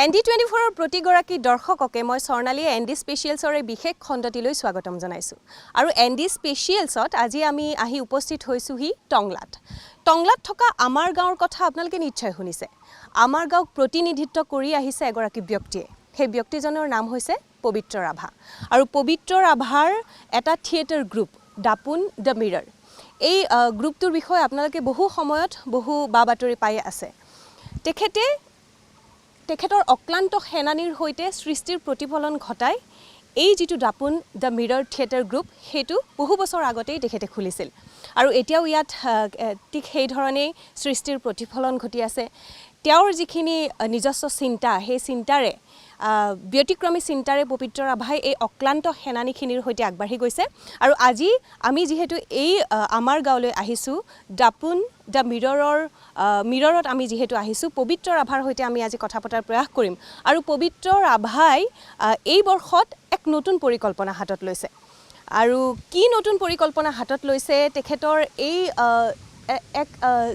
ND24 প্ৰতিগৰাকী দৰ্শককে মই Swarnali ND স্পেচিয়েলছৰ বিশেষ খণ্ডটিলৈ স্বাগতম জনাইছো আৰু ND স্পেচিয়েলছত আজি আমি আহি উপস্থিত হৈছোহি টংলাত থকা আমাৰ গাঁৱৰ কথা আপোনালোকে নিশ্চয় শুনিছে আমাৰ গাঁওক প্ৰতিনিধিত্ব কৰি আহিছে এগৰাকী ব্যক্তিয়ে সেই ব্যক্তিজনৰ নাম হৈছে পবিত্ৰ ৰাভা আৰু পবিত্ৰ ৰাভাৰ এটা থিয়েটাৰ গ্ৰুপ দাপোন দ্য মিৰৰ এই গ্ৰুপটোৰ বিষয়ে আপোনালোকে বহু সময়ত বহু বাতৰি পাই আছে তেখেতৰ অক্লান্ত সেনানীৰ হৈতে সৃষ্টিৰ প্ৰতিফলন ঘটাই এই যেটো দাপোন দ্য মিৰৰ থিয়েটাৰ গ্ৰুপ হেতু বহু বছৰ আগতেই তেখেতে খুলিছিল আৰু এতিয়াও ইয়াত ঠিক সেই ধৰণে সৃষ্টিৰ প্ৰতিফলন ঘটি আছে তেওঁৰ যিখিনি নিজস্ব চিন্তা সেই চিন্তাৰে ব্যতিক্ৰমী চিন্তাৰে পবিত্ৰ ৰাভাই এই অক্লান্ত সেনানীখিনিৰ হৈতে আগবাঢ়ি গৈছে আৰু আজি আমি যেহেতু এই আমাৰ গাঁৱলৈ আহিছো দাপোন দ্য মিৰৰত আমি যেহেতু আহিছো পবিত্ৰ ৰাভাৰ হৈতে আমি আজি কথা পতাৰ প্ৰয়াস কৰিম আৰু পবিত্ৰ ৰাভাই এই বৰ্ষত এক নতুন পৰিকল্পনা হাতত লৈছে আৰু কি নতুন পৰিকল্পনা হাতত লৈছে তেখেতৰ এই এক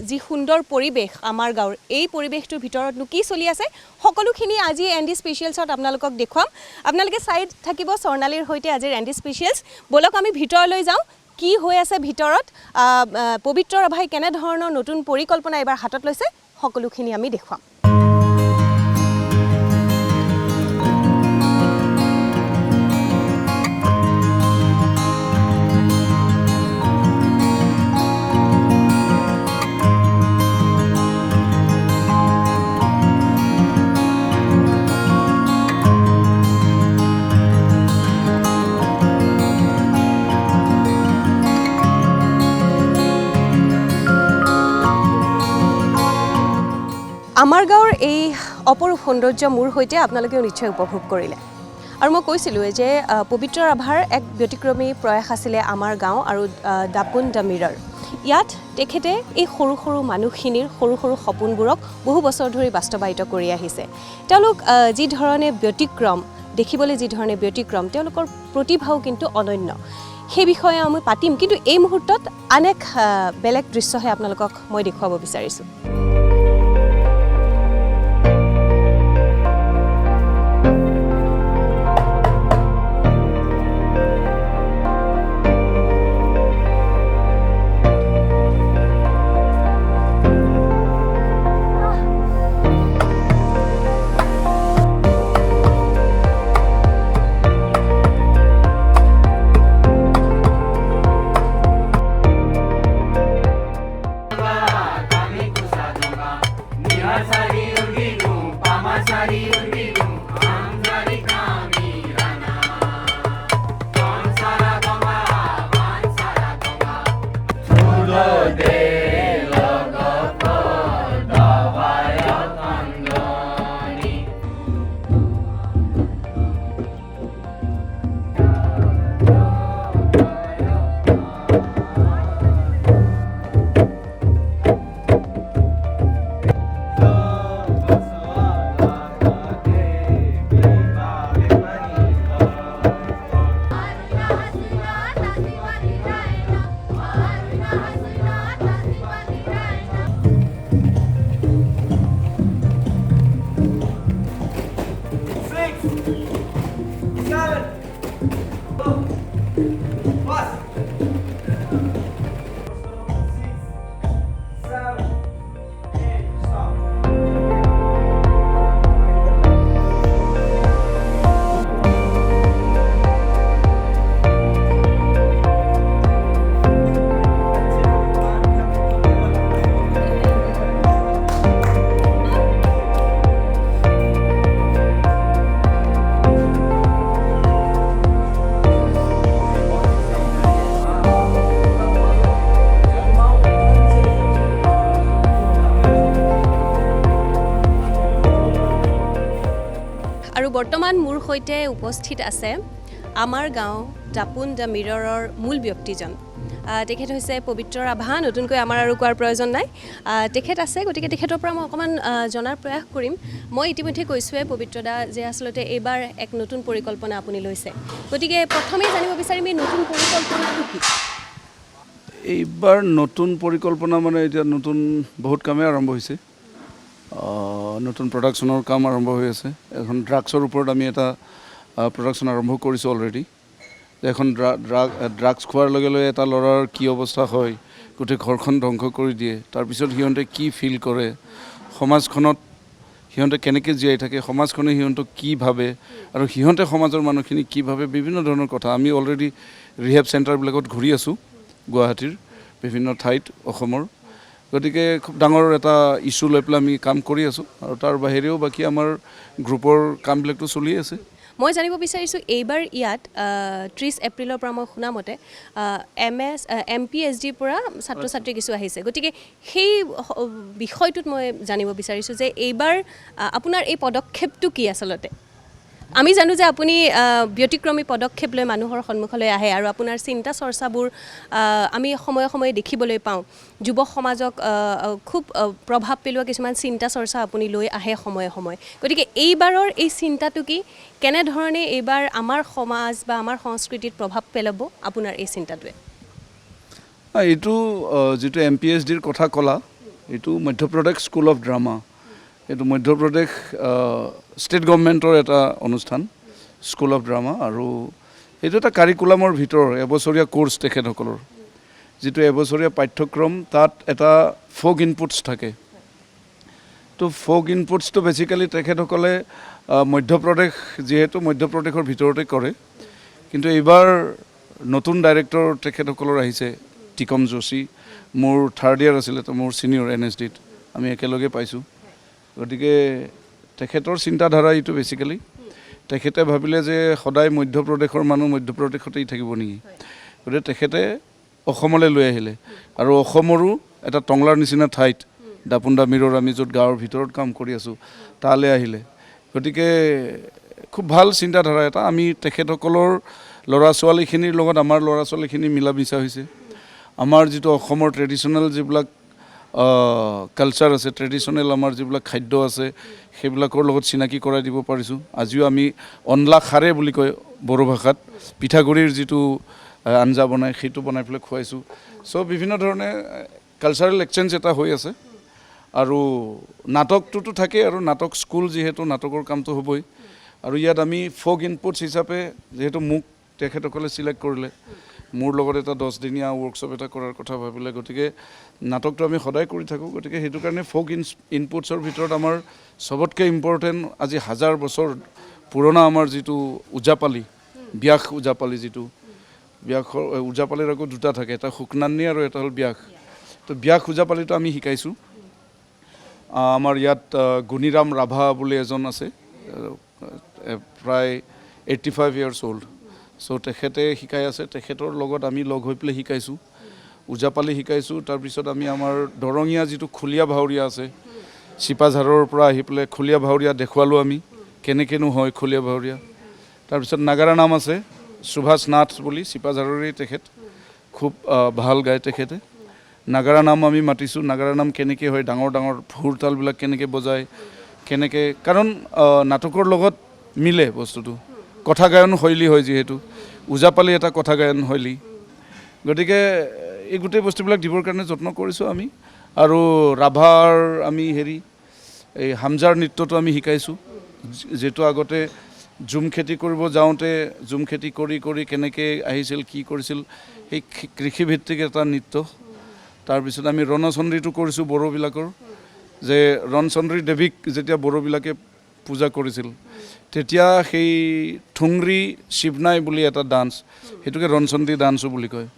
যি সুন্দৰ পৰিবেশ আমাৰ গাঁৱৰ এই পৰিবেশটোৰ ভিতৰতনো কি চলি আছে সকলোখিনি আজি ND স্পেচিয়েলছত আপোনালোকক দেখুৱাম আপোনালোকে চাই থাকিব স্বৰ্ণালীৰ হৈতে আজি ND স্পেচিয়েলছ বলক আমি ভিতৰলৈ যাওঁ কি হৈ আছে ভিতৰত পবিত্ৰ ৰাভাই কেনে ধৰণৰ নতুন পৰিকল্পনা এবাৰ হাতত লৈছে সকলোখিনি আমি দেখুৱাম আমাৰ গাঁৱৰ এই অপৰূপ সৌন্দৰ্য মোৰ হৈতে আপোনালোকেও নিশ্চয় উপভোগ কৰিলে আৰু মই কৈছিলোঁ যে পবিত্ৰ ৰাভাৰ এক ব্যতিক্ৰমী প্ৰয়াস আছিলে আমাৰ গাঁও আৰু দাপোন দ্য মিৰৰ ইয়াত তেখেতে এই সৰু সৰু মানুহখিনিৰ সৰু সৰু সপোনবোৰক বহু বছৰ ধৰি বাস্তৱায়িত কৰি আহিছে তেওঁলোক যি ধৰণে ব্যতিক্ৰম দেখিবলৈ যি ধৰণে ব্যতিক্ৰম তেওঁলোকৰ প্ৰতিভাও কিন্তু অনন্য সেই বিষয়ে আমি পাতিম কিন্তু এই মুহূৰ্তত আনেক বেলেগ দৃশ্যহে আপোনালোকক মই দেখুৱাব বিচাৰিছোঁ আৰু বৰ্তমান মোৰ হৈতে উপস্থিত আছে আমাৰ গাঁও দাপোন দ্য মিৰৰৰ মূল ব্যক্তিজন তেখেত হৈছে পবিত্ৰ ৰাভা নতুনকৈ আমাৰ আৰু কোৱাৰ প্ৰয়োজন নাই তেখেত আছে গতিকে তেখেতৰ পৰা মই অকমান জনাৰ প্ৰয়াস কৰিম মই ইতিমধ্যে কৈছোৱে পবিত্ৰদা যে আসলতে এবাৰ এক নতুন পৰিকল্পনা আপুনি লৈছে গতিকে প্ৰথমে জানিব বিচাৰিম এই নতুন পৰিকল্পনাটো কি এইবাৰ নতুন পৰিকল্পনা মানে এতিয়া নতুন বহুত কামে আৰম্ভ হৈছে নতুন প্ৰডাকশ্যনৰ কাম আৰম্ভ হৈ আছে এখন ড্ৰাগছৰ ওপৰত আমি এটা প্ৰডাকশ্যন আৰম্ভ কৰিছোঁ অলৰেডি এখন ড্ৰাগছ খোৱাৰ লগে লগে এটা ল'ৰাৰ কি অৱস্থা হয় গোটেই ঘৰখন ধ্বংস কৰি দিয়ে তাৰপিছত সিহঁতে কি ফিল কৰে সমাজখনত সিহঁতে কেনেকৈ জীয়াই থাকে সমাজখনে সিহঁতক কি ভাবে আৰু সিহঁতে সমাজৰ মানুহখিনি কি ভাবে বিভিন্ন ধৰণৰ কথা আমি অলৰেডি ৰিহেব চেণ্টাৰবিলাকত ঘূৰি আছোঁ গুৱাহাটীৰ বিভিন্ন ঠাইত অসমৰ গতিকে খুব ডাঙৰ এটা ইছ্যু লৈ পেলাই আমি কাম কৰি আছোঁ আৰু তাৰ বাহিৰেও বাকী আমাৰ গ্ৰুপৰ কামবিলাকতো চলি আছে মই জানিব বিচাৰিছোঁ এইবাৰ ইয়াত 30 এপ্ৰিলৰ পৰা মই শুনা মতে MPSDৰ পৰা ছাত্ৰ ছাত্ৰী কিছু আহিছে গতিকে সেই বিষয়টোত মই জানিব বিচাৰিছোঁ যে এইবাৰ আপোনাৰ এই পদক্ষেপটো কি আচলতে আমি জানো যে আপুনি ব্যতিক্ৰমী পদক্ষেপ লৈ মানুহৰ সন্মুখলৈ আহে আৰু আপোনাৰ চিন্তা চৰ্চাবোৰ আমি সময়ে সময়ে দেখিবলৈ পাওঁ যুৱ সমাজক খুব প্ৰভাৱ পেলোৱা কিছুমান চিন্তা চৰ্চা আপুনি লৈ আহে সময়ে সময়ে গতিকে এইবাৰৰ এই চিন্তাটো কি কেনেধৰণে এইবাৰ আমাৰ সমাজ বা আমাৰ সংস্কৃতিত প্ৰভাৱ পেলাব আপোনাৰ এই চিন্তাটোৱে এইটো যিটো MPSDৰ কথা ক'লা এইটো মধ্যপ্ৰদেশ স্কুল অফ ড্ৰামা এইটো মধ্যপ্ৰদেশ ষ্টেট গভৰ্ণমেণ্টৰ এটা অনুষ্ঠান স্কুল অফ ড্ৰামা আৰু এইটো এটা কাৰিকুলামৰ ভিতৰৰ এবছৰীয়া কোৰ্চ তেখেতসকলৰ যিটো এবছৰীয়া পাঠ্যক্ৰম তাত এটা ফ'ক ইনপুটছ থাকে তো ফ'ক ইনপুটছটো বেচিকেলি তেখেতসকলে মধ্যপ্ৰদেশ যিহেতু মধ্যপ্ৰদেশৰ ভিতৰতে কৰে কিন্তু এইবাৰ নতুন ডাইৰেক্টৰ তেখেতসকলৰ আহিছে টিকম যোশী মোৰ থাৰ্ড ইয়াৰ আছিলে তো মোৰ ছিনিয়ৰ NSDত আমি একেলগে পাইছোঁ গতিকে তেখেতৰ চিন্তাধাৰা এইটো বেচিকেলি তেখেতে ভাবিলে যে সদায় মধ্যপ্ৰদেশৰ মানুহ মধ্যপ্ৰদেশতেই থাকিব নেকি গতিকে তেখেতে অসমলৈ লৈ আহিলে আৰু অসমৰো এটা টংলাৰ নিচিনা ঠাইত দাপোন দা মিৰৰ আমি য'ত গাঁৱৰ ভিতৰত কাম কৰি আছোঁ তালৈ আহিলে গতিকে খুব ভাল চিন্তাধাৰা এটা আমি তেখেতসকলৰ ল'ৰা ছোৱালীখিনিৰ লগত আমাৰ ল'ৰা ছোৱালীখিনি মিলা মিছা হৈছে আমাৰ যিটো অসমৰ ট্ৰেডিশ্যনেল যিবিলাক কালচাৰ আছে ট্ৰেডিশ্যনেল আমাৰ যিবিলাক খাদ্য আছে সেইবিলাকৰ লগত চিনাকি কৰাই দিব পাৰিছোঁ আজিও আমি অনলা খাৰে বুলি কয় বড়ো ভাষাত পিঠাগুড়িৰ যিটো আঞ্জা বনাই সেইটো বনাই পেলাই খুৱাইছোঁ চ' বিভিন্ন ধৰণে কালচাৰেল এক্সচেঞ্জ এটা হৈ আছে আৰু নাটকটোতো থাকেই আৰু নাটক স্কুল যিহেতু নাটকৰ কামটো হ'বই আৰু ইয়াত আমি ফ'ক ইনপুটছ হিচাপে যিহেতু মোক তেখেতসকলে চিলেক্ট কৰিলে মোৰ লগত এটা 10 দিনীয়া ৱৰ্কশ্বপ এটা কৰাৰ কথা ভাবিলে গতিকে নাটকটো আমি সদায় কৰি থাকোঁ গতিকে সেইটো কাৰণে ফ'ক ইনপুটছৰ ভিতৰত আমাৰ চবতকৈ ইম্পৰ্টেণ্ট আজি 1000 বছৰ পুৰণা আমাৰ যিটো ওজাপালি ব্যাস ওজাপালি যিটো ব্যাসৰ ওজাপালিৰ আকৌ দুটা থাকে এটা শুকনান্নি আৰু এটা হ'ল ব্যাস তো ব্যাস ওজাপালিটো আমি শিকাইছোঁ আমাৰ ইয়াত গুণীৰাম ৰাভা বুলি এজন আছে প্ৰায় 85 ইয়াৰ্ছ অল্ড চ' তেখেতে শিকাই আছে তেখেতৰ লগত আমি লগ হৈ পেলাই শিকাইছোঁ ওজাপালি শিকাইছোঁ তাৰপিছত আমি আমাৰ দৰঙীয়া যিটো খুলীয়া ভাৱৰীয়া আছে চিপাঝাৰৰ পৰা আহি পেলাই খুলীয়া ভাৱৰীয়া দেখুৱালোঁ আমি কেনেকৈনো হয় খুলীয়া ভাৱৰীয়া তাৰপিছত নাগাৰা নাম আছে সুভাষ নাথ বুলি চিপাঝাৰৰেই তেখেত খুব ভাল গায় তেখেতে নাগাৰা নাম আমি মাতিছোঁ নাগাৰা নাম কেনেকৈ হয় ডাঙৰ ডাঙৰ সুৰতালবিলাক কেনেকৈ বজায় কেনেকৈ কাৰণ নাটকৰ লগত মিলে বস্তুটো কথা গায়ন শৈলী হয় যিহেতু ওজাপালি এটা কথা গায়ন শৈলী গতিকে এই গোটেই বস্তুবিলাক দিবৰ কাৰণে যত্ন কৰিছোঁ আমি আৰু ৰাভাৰ আমি এই হামজাৰ নৃত্যটো আমি শিকাইছোঁ যিটো আগতে জুম খেতি কৰিব যাওঁতে জুম খেতি কৰি কৰি কেনেকৈ আহিছিল কি কৰিছিল সেই কৃষিভিত্তিক এটা নৃত্য তাৰপিছত আমি ৰণচন্দ্ৰীটো কৰিছোঁ বড়োবিলাকৰ যে ৰণচন্দ্ৰী দেৱীক যেতিয়া বড়োবিলাকে পূজা কৰিছিল তেতিয়া সেই ঠুংৰি শিৱনাই বুলি এটা ডান্স সেইটোকে ৰণচন্দ্ৰী ডান্সো বুলি কয়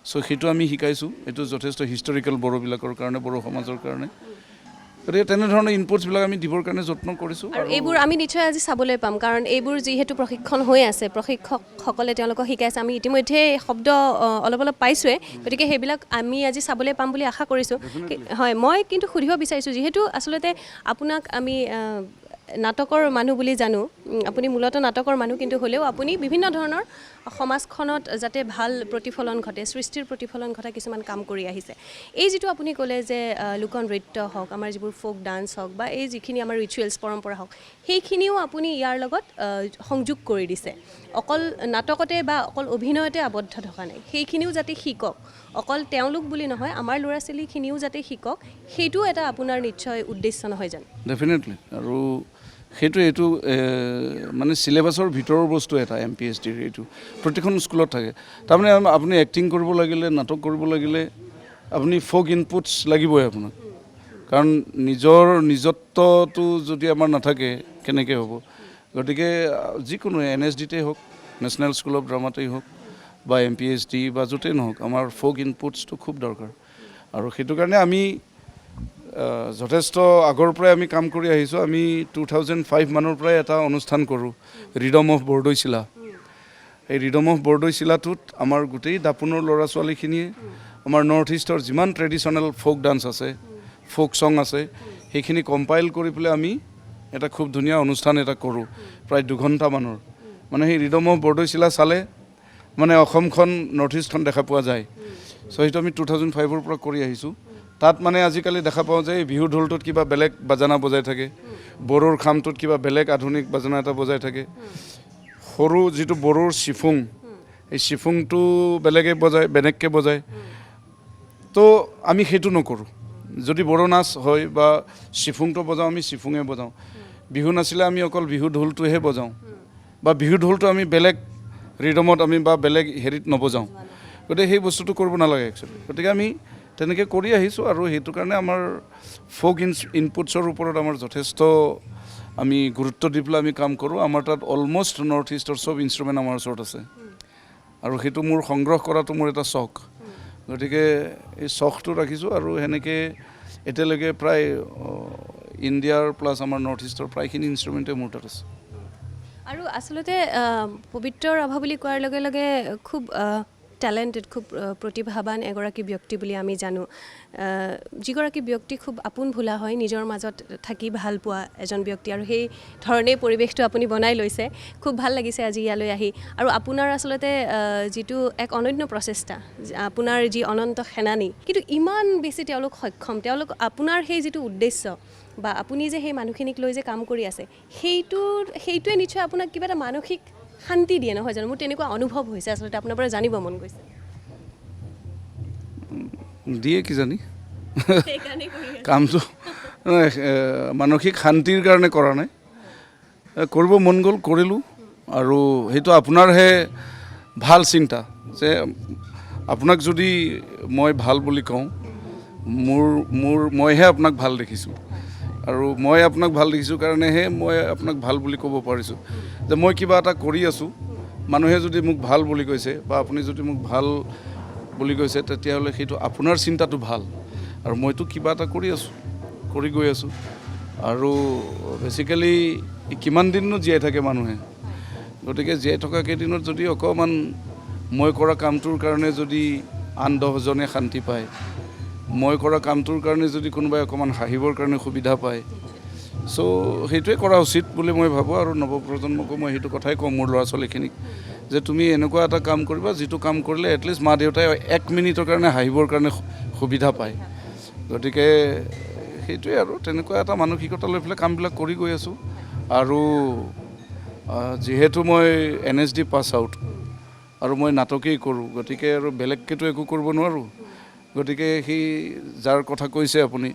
চ' সেইটো আমি শিকাইছোঁ এইটো যথেষ্ট হিষ্টৰিকেল বড়োবিলাকৰ কাৰণে বড়ো সমাজৰ কাৰণে গতিকে তেনেধৰণৰ ইনপুটছবিলাক আমি দিবৰ কাৰণে যত্ন কৰিছোঁ আৰু এইবোৰ আমি নিশ্চয় আজি চাবলৈ পাম কাৰণ এইবোৰ যিহেতু প্ৰশিক্ষণ হৈ আছে প্ৰশিক্ষকসকলে তেওঁলোকক শিকাইছে আমি ইতিমধ্যে শব্দ অলপ অলপ পাইছোঁৱে গতিকে সেইবিলাক আমি আজি চাবলৈ পাম বুলি আশা কৰিছোঁ হয় মই কিন্তু সুধিব বিচাৰিছোঁ যিহেতু আচলতে আপোনাক আমি নাটকৰ মানুহ বুলি জানো আপুনি মূলত নাটকৰ মানুহ কিন্তু হ'লেও আপুনি বিভিন্ন ধৰণৰ সমাজখনত যাতে ভাল প্ৰতিফলন ঘটে সৃষ্টিৰ প্ৰতিফলন ঘটা কিছুমান কাম কৰি আহিছে এই যিটো আপুনি ক'লে যে লোকনৃত্য হওক আমাৰ যিবোৰ ফোক ডান্স হওক বা এই যিখিনি আমাৰ ৰিচুৱেলছ পৰম্পৰা হওক সেইখিনিও আপুনি ইয়াৰ লগত সংযোগ কৰি দিছে অকল নাটকতে বা অকল অভিনয়তে আবদ্ধ থকা নাই সেইখিনিও যাতে শিকক অকল তেওঁলোক বুলি নহয় আমাৰ ল'ৰা ছোৱালীখিনিও যাতে শিকক সেইটো এটা আপোনাৰ নিশ্চয় উদ্দেশ্য নহয় জানো ডেফিনেটলি আৰু সেইটো এইটো মানে চিলেবাছৰ ভিতৰৰ বস্তু এটা MPSDৰ এইটো প্ৰতিখন স্কুলত থাকে তাৰমানে আপুনি এক্টিং কৰিব লাগিলে নাটক কৰিব লাগিলে আপুনি ফোক ইনপুটছ লাগিবই আপোনাক কাৰণ নিজত্বটো যদি আমাৰ নাথাকে কেনেকৈ হ'ব গতিকে যিকোনো NSDতেই হওক নেশ্যনেল স্কুল অফ ড্ৰামাতেই হওক বা MPSD বা য'তেই নহওক আমাৰ ফোক ইনপুটছটো খুব দৰকাৰ আৰু সেইটো কাৰণে আমি যথেষ্ট আগৰ পৰাই আমি কাম কৰি আহিছোঁ আমি 2005 মানৰ পৰাই এটা অনুষ্ঠান কৰোঁ ৰিডম অফ বৰদৈচিলা এই ৰিডম অফ বৰদৈচিলাটোত আমাৰ গোটেই দাপোনৰ ল'ৰা ছোৱালীখিনিয়ে আমাৰ নৰ্থ ইষ্টৰ যিমান ট্ৰেডিশ্যনেল ফোক ডান্স আছে ফোক ছং আছে সেইখিনি কম্পাইল কৰি পেলাই আমি এটা খুব ধুনীয়া অনুষ্ঠান এটা কৰোঁ প্ৰায় 2 ঘণ্টামানৰ মানে সেই ৰিডম অফ বৰদৈচিলা চালে মানে অসমখন নৰ্থ ইষ্টখন দেখা পোৱা যায় চ' সেইটো আমি 2005ৰ পৰা কৰি আহিছোঁ তাত মানে আজিকালি দেখা পাওঁ যে বিহু ঢোলটোত কিবা বেলেগ বাজানা বজাই থাকে বড়োৰ খামটোত কিবা বেলেগ আধুনিক বাজানা এটা বজাই থাকে সৰু যিটো বড়োৰ চিফুং এই চিফুংটো বেলেগে বজায় বেলেগকৈ বজায় তো আমি সেইটো নকৰোঁ যদি বড়ো নাচ হয় বা চিফুংটো বজাওঁ আমি চিফুঙে বজাওঁ বিহু নাচিলে আমি অকল বিহু ঢোলটোহে বজাওঁ বা বিহু ঢোলটো আমি বেলেগ ৰিডমত আমি বা বেলেগ হেৰিত নবজাওঁ গতিকে সেই বস্তুটো কৰিব নালাগে একচুৱেলি গতিকে আমি তেনেকৈ কৰি আহিছোঁ আৰু সেইটো কাৰণে আমাৰ ফোক ইনপুটছৰ ওপৰত আমাৰ যথেষ্ট আমি গুৰুত্ব দি পেলাই আমি কাম কৰোঁ আমাৰ তাত অলমষ্ট নৰ্থ ইষ্টৰ চব ইনষ্ট্ৰুমেণ্ট আমাৰ ওচৰত আছে আৰু সেইটো মোৰ সংগ্ৰহ কৰাটো মোৰ এটা চখ গতিকে এই চখটো ৰাখিছোঁ আৰু সেনেকৈ এতিয়ালৈকে প্ৰায় ইণ্ডিয়াৰ প্লাছ আমাৰ নৰ্থ ইষ্টৰ প্ৰায়খিনি ইনষ্ট্ৰুমেণ্টেই মোৰ তাত আছে আৰু আচলতে পবিত্ৰ ৰাভা বুলি কোৱাৰ লগে লগে খুব টেলেণ্টেড খুব প্ৰতিভাৱান এগৰাকী ব্যক্তি বুলি আমি জানো যিগৰাকী ব্যক্তি খুব আপোন ভোলা হয় নিজৰ মাজত থাকি ভাল পোৱা এজন ব্যক্তি আৰু সেই ধৰণেই পৰিৱেশটো আপুনি বনাই লৈছে খুব ভাল লাগিছে আজি ইয়ালৈ আহি আৰু আপোনাৰ আচলতে যিটো এক অনন্য প্ৰচেষ্টা আপোনাৰ যি অনন্ত সেনানী কিন্তু ইমান বেছি তেওঁলোক সক্ষম তেওঁলোক আপোনাৰ সেই যিটো উদ্দেশ্য বা আপুনি যে সেই মানুহখিনিক লৈ যে কাম কৰি আছে সেইটোৱে নিশ্চয় আপোনাক কিবা এটা মানসিক শান্তি দিয়ে নহয় জানো মোৰ তেনেকুৱা অনুভৱ হৈছে আচলতে আপোনাৰ পৰা জানিব মন গৈছে দিয়ে কি জানি কামটো মানসিক শান্তিৰ কাৰণে কৰা নাই কৰিব মন গ'ল কৰিলোঁ আৰু সেইটো আপোনাৰহে ভাল চিন্তা যে আপোনাক যদি মই ভাল বুলি কওঁ মইহে আপোনাক ভাল দেখিছোঁ আৰু মই আপোনাক ভাল দেখিছোঁ কাৰণেহে মই আপোনাক ভাল বুলি ক'ব পাৰিছোঁ যে মই কিবা এটা কৰি আছোঁ মানুহে যদি মোক ভাল বুলি কৈছে বা আপুনি যদি মোক ভাল বুলি কৈছে তেতিয়াহ'লে সেইটো আপোনাৰ চিন্তাটো ভাল আৰু মইতো কিবা এটা কৰি গৈ আছোঁ আৰু বেচিকেলি কিমান দিননো জীয়াই থাকে মানুহে গতিকে জীয়াই থকা কেইদিনত যদি অকণমান মই কৰা কামটোৰ কাৰণে যদি আন 10জনে শান্তি পায় মই কৰা কামটোৰ কাৰণে যদি কোনোবাই অকণমান হাঁহিবৰ কাৰণে সুবিধা পায় চ' সেইটোৱে কৰা উচিত বুলি মই ভাবোঁ আৰু নৱপ্ৰজন্মকো মই সেইটো কথাই কওঁ মোৰ ল'ৰা ছোৱালীখিনিক যে তুমি এনেকুৱা এটা কাম কৰিবা যিটো কাম কৰিলে এটলিষ্ট মা দেউতাই 1 মিনিটৰ কাৰণে হাঁহিবৰ কাৰণে সুবিধা পায় গতিকে সেইটোৱে আৰু তেনেকুৱা এটা মানসিকতা লৈ পেলাই কামবিলাক কৰি গৈ আছোঁ আৰু যিহেতু মই NSD পাছ আউট আৰু মই নাটকেই কৰোঁ গতিকে আৰু বেলেগকেতো একো কৰিব নোৱাৰোঁ গতিকে সি যাৰ কথা কৈছে আপুনি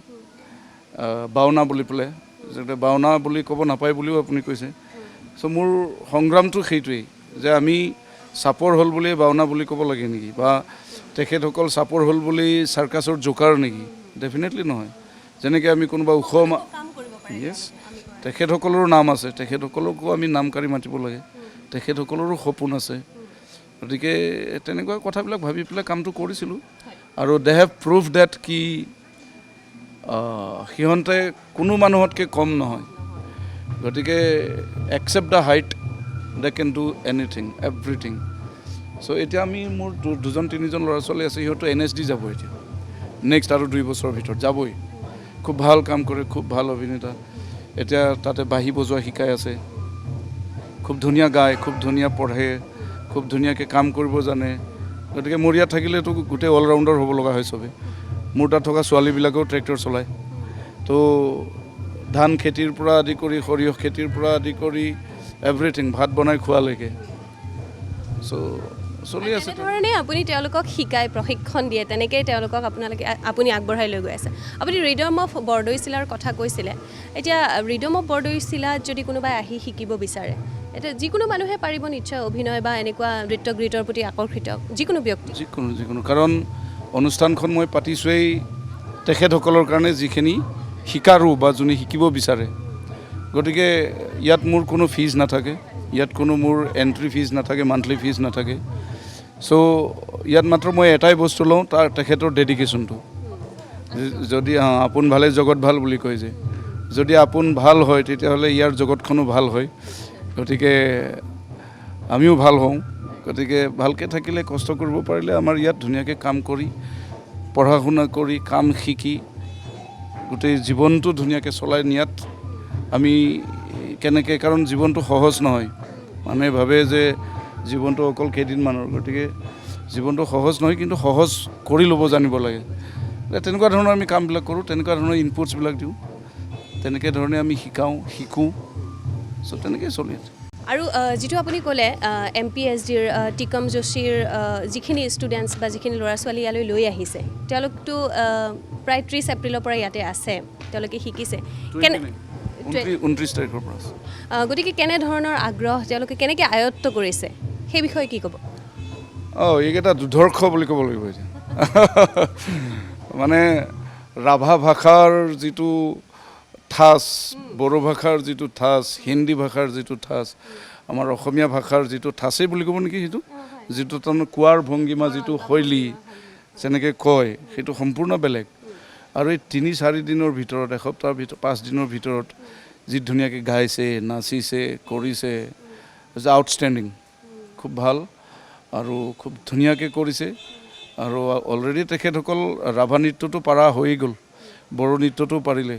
বাওনা বুলি পেলাই যাতে বাওনা বুলি ক'ব নাপায় বুলিও আপুনি কৈছে চ' মোৰ সংগ্ৰামটো সেইটোৱেই যে আমি চাপৰ হ'ল বুলি বাওনা বুলি ক'ব লাগে নেকি বা তেখেতসকল চাপৰ হ'ল বুলি চাৰ্কাছৰ জোকাৰ নেকি ডেফিনেটলি নহয় যেনেকৈ আমি কোনোবা ওখ য়েছ তেখেতসকলৰো নাম আছে তেখেতসকলকো আমি নাম কাঢ়ি মাতিব লাগে তেখেতসকলৰো সপোন আছে গতিকে তেনেকুৱা কথাবিলাক ভাবি পেলাই কামটো কৰিছিলোঁ আৰু দে হেভ প্ৰুভ ডেট কি সিহঁতে কোনো মানুহতকৈ কম নহয় গতিকে except the height they can do anything everything so' এতিয়া আমি মোৰ 2-3জন ল'ৰা ছোৱালী আছে সিহঁতো NSD যাব এতিয়া নেক্সট আৰু 2 বছৰৰ ভিতৰত যাবই খুব ভাল কাম কৰে খুব ভাল অভিনেতা এতিয়া তাতে বাঁহী বজোৱা শিকাই আছে খুব ধুনীয়া গায়, খুব ধুনীয়া পঢ়ে, খুব ধুনীয়াকৈ কাম কৰিব জানে। গতিকে মোৰ ইয়াত থাকিলেতো গোটেই অলৰাউণ্ডাৰ হ'ব লগা হয় চবেই। মোৰ তাত থকা ছোৱালীবিলাকেও ট্ৰেক্টৰ চলায়। তো ধান খেতিৰ পৰা আদি কৰি সৰিয়হ খেতিৰ পৰা আদি কৰি এভৰিথিং, ভাত বনাই খোৱালৈকে। চ' চলি আছে। তেনেধৰণে আপুনি তেওঁলোকক শিকাই প্ৰশিক্ষণ দিয়ে, তেনেকৈয়ে তেওঁলোকক আপুনি আগবঢ়াই লৈ গৈ আছে। আপুনি ৰিডম অফ বৰদৈচিলাৰ কথা কৈছিলে। এতিয়া ৰিডম অফ বৰদৈচিলাত যদি কোনোবাই আহি শিকিব বিচাৰে, এতিয়া যিকোনো মানুহে পাৰিব নিশ্চয়, অভিনয় বা এনেকুৱা নৃত্য গীতৰ প্ৰতি আকৰ্ষিত যিকোনো ব্যক্তি, যিকোনো। কাৰণ অনুষ্ঠানখন মই পাতিছোঁৱেই তেখেতসকলৰ কাৰণে যিখিনি শিকাৰো বা যোনে শিকিব বিচাৰে। গতিকে ইয়াত মোৰ কোনো ফিজ নাথাকে, ইয়াত কোনো মোৰ এণ্ট্ৰি ফিজ নাথাকে, মান্থলি ফিজ নাথাকে। চ' ইয়াত মাত্ৰ মই এটাই বস্তু লওঁ, তাৰ তেখেতৰ ডেডিকেশ্যনটো। যদি আপোন ভালে জগত ভাল বুলি কয় যে, যদি আপোন ভাল হয় তেতিয়াহ'লে ইয়াৰ জগতখনো ভাল হয়। গতিকে আমিও ভাল হওঁ। গতিকে ভালকৈ থাকিলে, কষ্ট কৰিব পাৰিলে আমাৰ ইয়াত ধুনীয়াকৈ কাম কৰি, পঢ়া শুনা কৰি, কাম শিকি গোটেই জীৱনটো ধুনীয়াকৈ চলাই নিয়াত আমি কেনেকৈ, কাৰণ জীৱনটো সহজ নহয়। মানুহে ভাবে যে জীৱনটো অকল কেইদিনমানৰ, গতিকে জীৱনটো সহজ নহয়, কিন্তু সহজ কৰি ল'ব জানিব লাগে। তেনেকুৱা ধৰণৰ আমি কামবিলাক কৰোঁ, তেনেকুৱা ধৰণৰ ইনপুটছবিলাক দিওঁ, তেনেকৈ ধৰণে আমি শিকোঁ। চ' তেনেকৈ চলি আছে। আৰু যিটো আপুনি ক'লে MPSDৰ টিকম যোশীৰ যিখিনি ষ্টুডেণ্টছ বা যিখিনি ল'ৰা ছোৱালী ইয়ালৈ লৈ আহিছে, তেওঁলোকতো প্ৰায় 30 এপ্ৰিলৰ পৰা ইয়াতে আছে, তেওঁলোকে শিকিছে। 29 তাৰিখৰ পৰা। গতিকে কেনেধৰণৰ আগ্ৰহ, তেওঁলোকে কেনেকৈ আয়ত্ব কৰিছে, সেই বিষয়ে কি ক'ব? এইকেইটা দুৰ্ধৰ্ষ বুলি ক'ব লাগিব এতিয়া। মানে ৰাভা ভাষাৰ যিটো ঠাঁচ, বড়ো ভাষাৰ যিটো ঠাঁচ, হিন্দী ভাষাৰ যিটো ঠাঁচ, আমাৰ অসমীয়া ভাষাৰ যিটো ঠাঁচেই বুলি ক'ব নেকি, সেইটো যিটো তাৰমানে কোৱাৰ ভংগীমা, যিটো শৈলী যেনেকৈ কয়, সেইটো সম্পূৰ্ণ বেলেগ। আৰু এই 3-4 দিনৰ ভিতৰত, এসপ্তাহৰ ভিতৰত, 5 দিনৰ ভিতৰত যি ধুনীয়াকৈ গাইছে, নাচিছে, কৰিছে, আউটষ্টেণ্ডিং, খুব ভাল আৰু খুব ধুনীয়াকৈ কৰিছে। আৰু অলৰেডি তেখেতসকল ৰাভা নৃত্যটো পাৰা হৈ গ'ল, বড়ো নৃত্যটো পাৰিলে।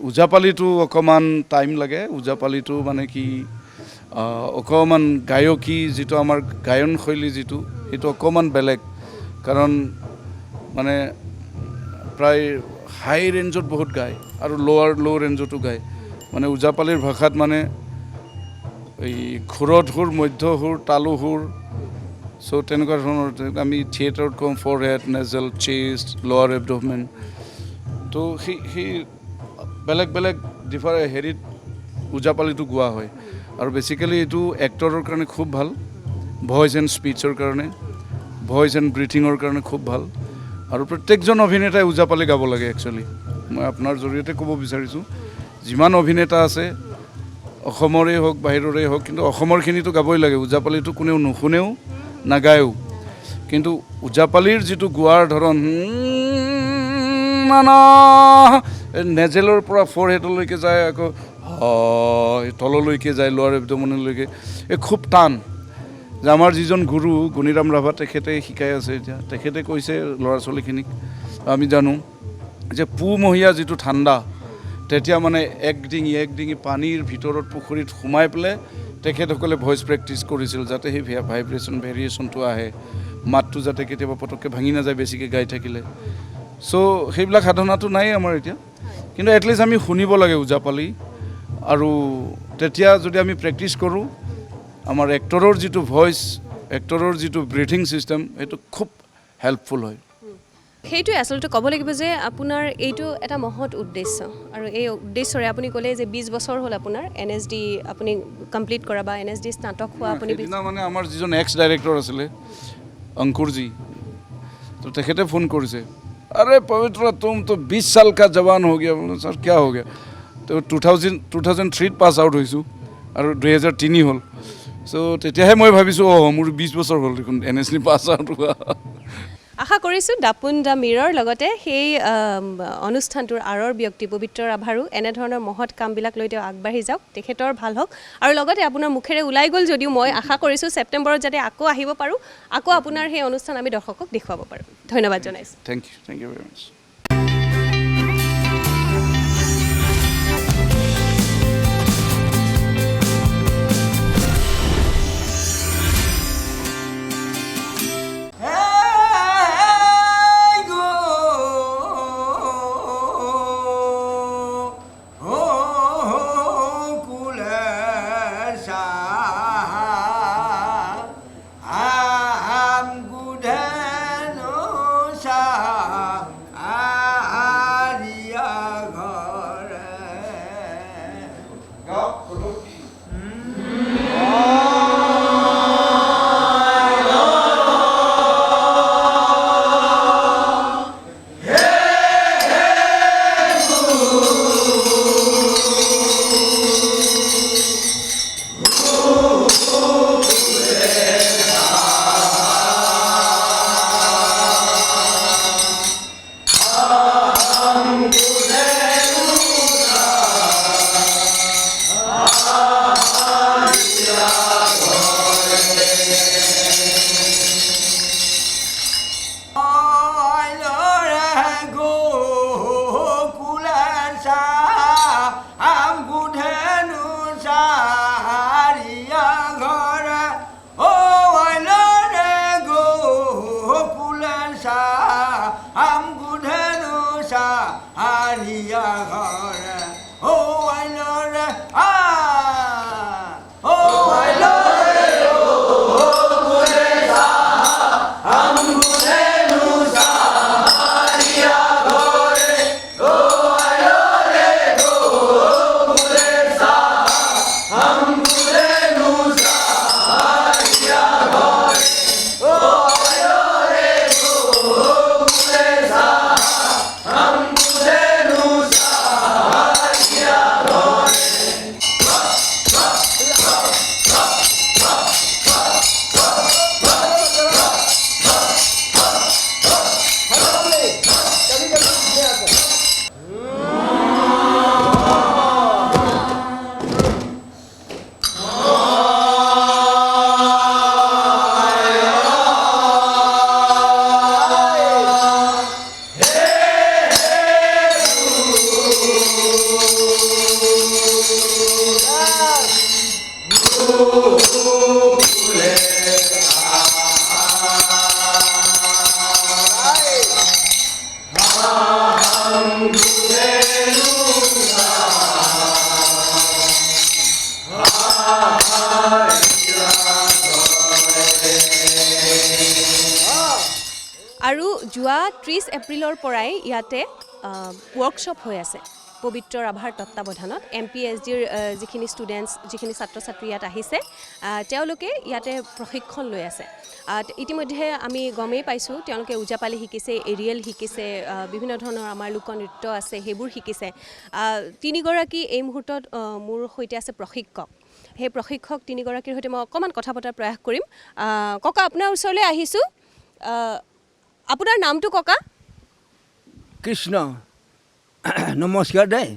ওজাপালিটো অকণমান টাইম লাগে। ওজাপালিটো মানে কি, অকণমান গায়কী যিটো আমাৰ গায়ন শৈলী যিটো, সেইটো অকণমান বেলেগ। কাৰণ মানে প্ৰায় হাই ৰেঞ্জত বহুত গায় আৰু ল' ৰেঞ্জতো গায়। মানে ওজাপালিৰ ভাষাত মানে এই ঘূৰত সুৰ, মধ্য সুৰ, তালু সুৰ, চ' তেনেকুৱা ধৰণৰ। আমি থিয়েটাৰত কওঁ ফৰহেড, নেজেল, চেষ্ট, লৱাৰ এবড'মেন। তো সেই বেলেগ বেলেগ হেৰিত ওজাপালিটো গোৱা হয়। আৰু বেচিকেলি এইটো এক্টৰৰ কাৰণে খুব ভাল, ভইচ এণ্ড স্পীচৰ কাৰণে, ভইচ এণ্ড ব্ৰিথিঙৰ কাৰণে খুব ভাল। আৰু প্ৰত্যেকজন অভিনেতাই ওজাপালি গাব লাগে। একচুৱেলি মই আপোনাৰ জৰিয়তে ক'ব বিচাৰিছোঁ, যিমান অভিনেতা আছে, অসমৰেই হওক বাহিৰৰেই হওক, কিন্তু অসমৰখিনিতো গাবই লাগে। ওজাপালিটো কোনেও নুশুনেও, নাগায়ো। কিন্তু ওজাপালিৰ যিটো গোৱাৰ ধৰণ, নেজেলৰ পৰা ফৰহেডলৈকে যায়, আকৌ তললৈকে যায়, লোৱাৰ এবড'মেনলৈকে, এই খুব টান। যে আমাৰ যিজন গুৰু গুণীৰাম ৰাভা, তেখেতে শিকাই আছে এতিয়া। তেখেতে কৈছে ল'ৰা ছোৱালীখিনিক, আমি জানো যে পুহমহীয়া যিটো ঠাণ্ডা, তেতিয়া মানে এক ডিঙি পানীৰ ভিতৰত পুখুৰীত সোমাই পেলাই তেখেতসকলে ভইচ প্ৰেক্টিছ কৰিছিল, যাতে সেই ভেৰিয়েশ্যনটো আহে, মাতটো যাতে কেতিয়াবা পটককৈ ভাঙি নাযায় বেছিকৈ গাই থাকিলে। চ' সেইবিলাক সাধনাটো নাই আমাৰ এতিয়া, কিন্তু এটলিষ্ট আমি শুনিব লাগে ওজাপালি। আৰু তেতিয়া যদি আমি প্ৰেক্টিছ কৰোঁ, আমাৰ এক্টৰৰ যিটো ভইচ, এক্টৰৰ যিটো ব্ৰিথিং ছিষ্টেম, সেইটো খুব হেল্পফুল হয়। সেইটোৱে আচলতে ক'ব লাগিব যে আপোনাৰ এইটো এটা মহৎ উদ্দেশ্য, আৰু এই উদ্দেশ্যৰে আপুনি ক'লে যে 20 বছৰ হ'ল আপোনাৰ NSD আপুনি কমপ্লিট কৰা বা NSD স্নাতক হোৱা। আপুনি মানে আমাৰ যিজন এক্স ডাইৰেক্টৰ আছিলে অংকুৰজী, তো তেখেতে ফোন কৰিছে, আৰে পবিত্ৰা তুম তো 20 साल का जवान हो गया। ছাৰ क्या हो गया? তো 2003 পাছ আউট হৈছোঁ আৰু 2003 হ'ল। চ' তেতিয়াহে মই ভাবিছোঁ, মোৰ 20 বছৰ হ'ল দেখোন NSD পাছ আউট হোৱা। আশা কৰিছোঁ দাপোন দ্য মিৰৰ লগতে সেই অনুষ্ঠানটোৰ আঁৰৰ ব্যক্তি পবিত্ৰ ৰাভাৰো এনেধৰণৰ মহৎ কামবিলাক লৈ তেওঁ আগবাঢ়ি যাওক, তেখেতৰ ভাল হওক। আৰু লগতে আপোনাৰ মুখেৰে ওলাই গ'ল যদিও মই আশা কৰিছোঁ ছেপ্টেম্বৰত যাতে আকৌ আহিব পাৰোঁ, আকৌ আপোনাৰ সেই অনুষ্ঠান আমি দৰ্শকক দেখুৱাব পাৰোঁ। ধন্যবাদ জনাইছোঁ। থেংক ইউ ভেৰি মাছ। হাৰিয়া ঘৰে ও আইলৰে ও আইলৰে আৰু যোৱা 30 এপ্ৰিলৰ পৰাই ইয়াতে ৱৰ্কশ্বপ হৈ আছে পবিত্ৰ ৰাভাৰ তত্ত্বাৱধানত MPSDৰ যিখিনি ষ্টুডেণ্টছ যিখিনি ছাত্ৰ ছাত্ৰী ইয়াত আহিছে তেওঁলোকে ইয়াতে প্ৰশিক্ষণ লৈ আছে ইতিমধ্যে আমি গমেই পাইছোঁ তেওঁলোকে ওজাপালি শিকিছে এৰিয়েল শিকিছে বিভিন্ন ধৰণৰ আমাৰ লোকনৃত্য আছে সেইবোৰ শিকিছে তিনিগৰাকী এই মুহূৰ্তত মোৰ সৈতে আছে প্ৰশিক্ষক সেই প্ৰশিক্ষক তিনিগৰাকীৰ সৈতে মই অকণমান কথা পতাৰ প্ৰয়াস কৰিম ককা আপোনাৰ ওচৰলৈ আহিছোঁ আপোনাৰ নামটো ককা কৃষ্ণ নমস্কাৰ দেই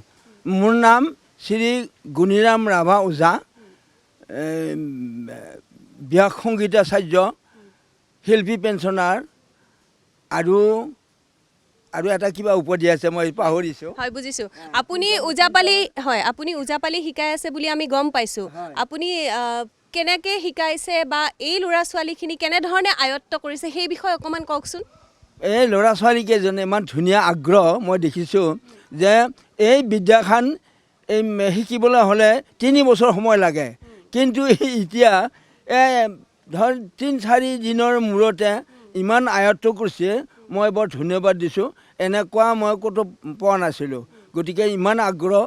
মোৰ নাম শ্ৰী গুণীৰাম ৰাভা ওজা ব্যাস সংগীতাচাৰ্য শিল্পী পেঞ্চনাৰ আৰু এটা কিবা উপাধি আছে মই পাহৰিছোঁ হয় বুজিছোঁ আপুনি ওজাপালি শিকাই আছে বুলি আমি গম পাইছোঁ আপুনি কেনেকৈ শিকাইছে বা এই ল'ৰা ছোৱালীখিনি কেনেধৰণে আয়ত্ত কৰিছে সেই বিষয়ে অকণমান কওকচোন এই ল'ৰা ছোৱালীকেইজনে ইমান ধুনীয়া আগ্ৰহ মই দেখিছোঁ যে এই বিদ্যাখান শিকিবলৈ হ'লে 3 বছৰ সময় লাগে কিন্তু এতিয়া ধৰ 3-4 দিনৰ মূৰতে ইমান আয়ত্ত কৰিছে মই বৰ ধন্যবাদ দিছোঁ এনেকুৱা মই ক'তো পোৱা নাছিলোঁ গতিকে ইমান আগ্ৰহ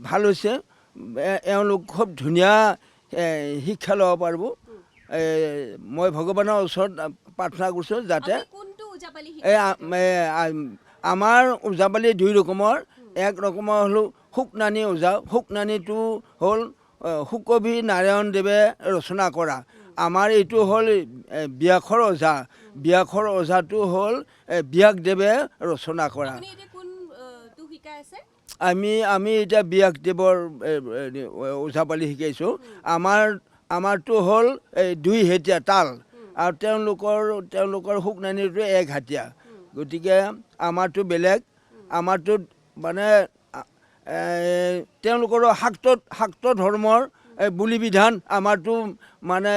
ভাল হৈছে এওঁলোক খুব ধুনীয়া শিক্ষা ল'ব পাৰিব মই ভগৱানৰ ওচৰত প্ৰাৰ্থনা কৰিছোঁ যাতে আমাৰ ওজাপালি 2 ৰকমৰ এক ৰকমৰ হ'ল শুকনানী ওজা শুকনানীটো হ'ল শুকবি নাৰায়ণদেৱে ৰচনা কৰা আমাৰ এইটো হ'ল ব্যাসৰ ওজা ব্যাসৰ ওজাটো হ'ল ব্যাসদেৱে ৰচনা কৰা আমি এতিয়া ব্যাসদেৱৰ ওজাপালি শিকাইছোঁ আমাৰটো হ'ল 2 হেটীয়া তাল আৰু তেওঁলোকৰ শুকনানীটো 1 হাতীয়া গতিকে আমাৰটো বেলেগ আমাৰটোত মানে তেওঁলোকৰ শাক্ত ধৰ্মৰ বুলি বিধান আমাৰটো মানে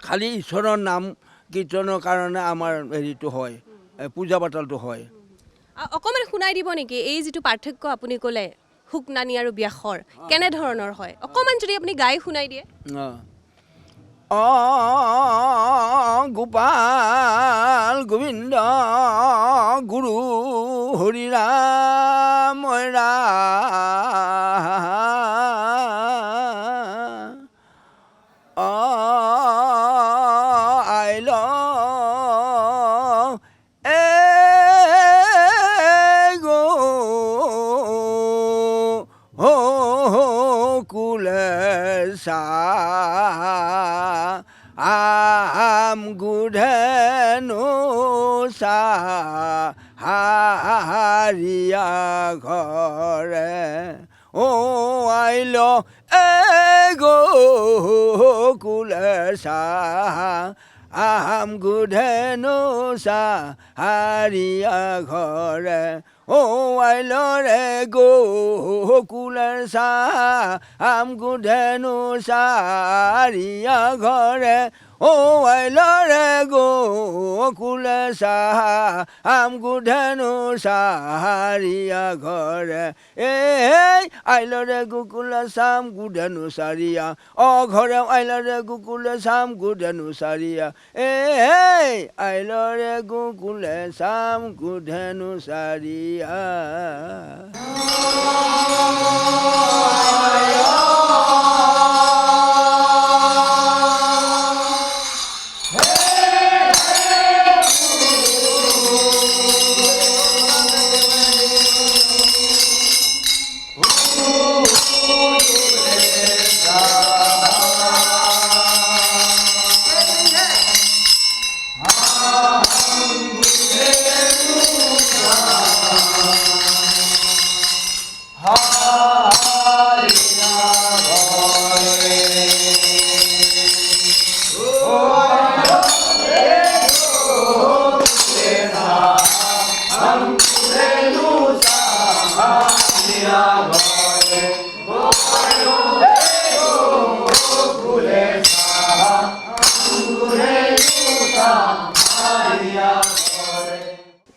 খালি ঈশ্বৰৰ নাম কীৰ্তনৰ কাৰণে আমাৰ হেৰিটো হয় পূজা পাতলটো হয় অকণমান শুনাই দিব নেকি এই যিটো পাৰ্থক্য আপুনি ক'লে শুকনানী আৰু ব্যাসৰ কেনেধৰণৰ হয় অকণমান যদি আপুনি গাই শুনাই দিয়ে গোপাল গোবিন্দ গুৰু হৰি ৰাম আইল কুলেশা গুধেনু হাৰিয়া ঘৰে ও আইল কুলেশা গুধেনু হাৰিয়া ঘৰে ও আইলৰে কুল গোকুলের সাম গুধেনু সারিয়া ঘরে ও আইলরে গোকুলে সাম গুধেনু সারিয়া ঘরে এই আইলরে গোকুলে সাম গুধেনু সারিয়া ও ঘরে আইলরে গোকুলে সাম গুধেনু সারিয়া এই আইলরে গোকুলে সাম গুধেনু সারিয়া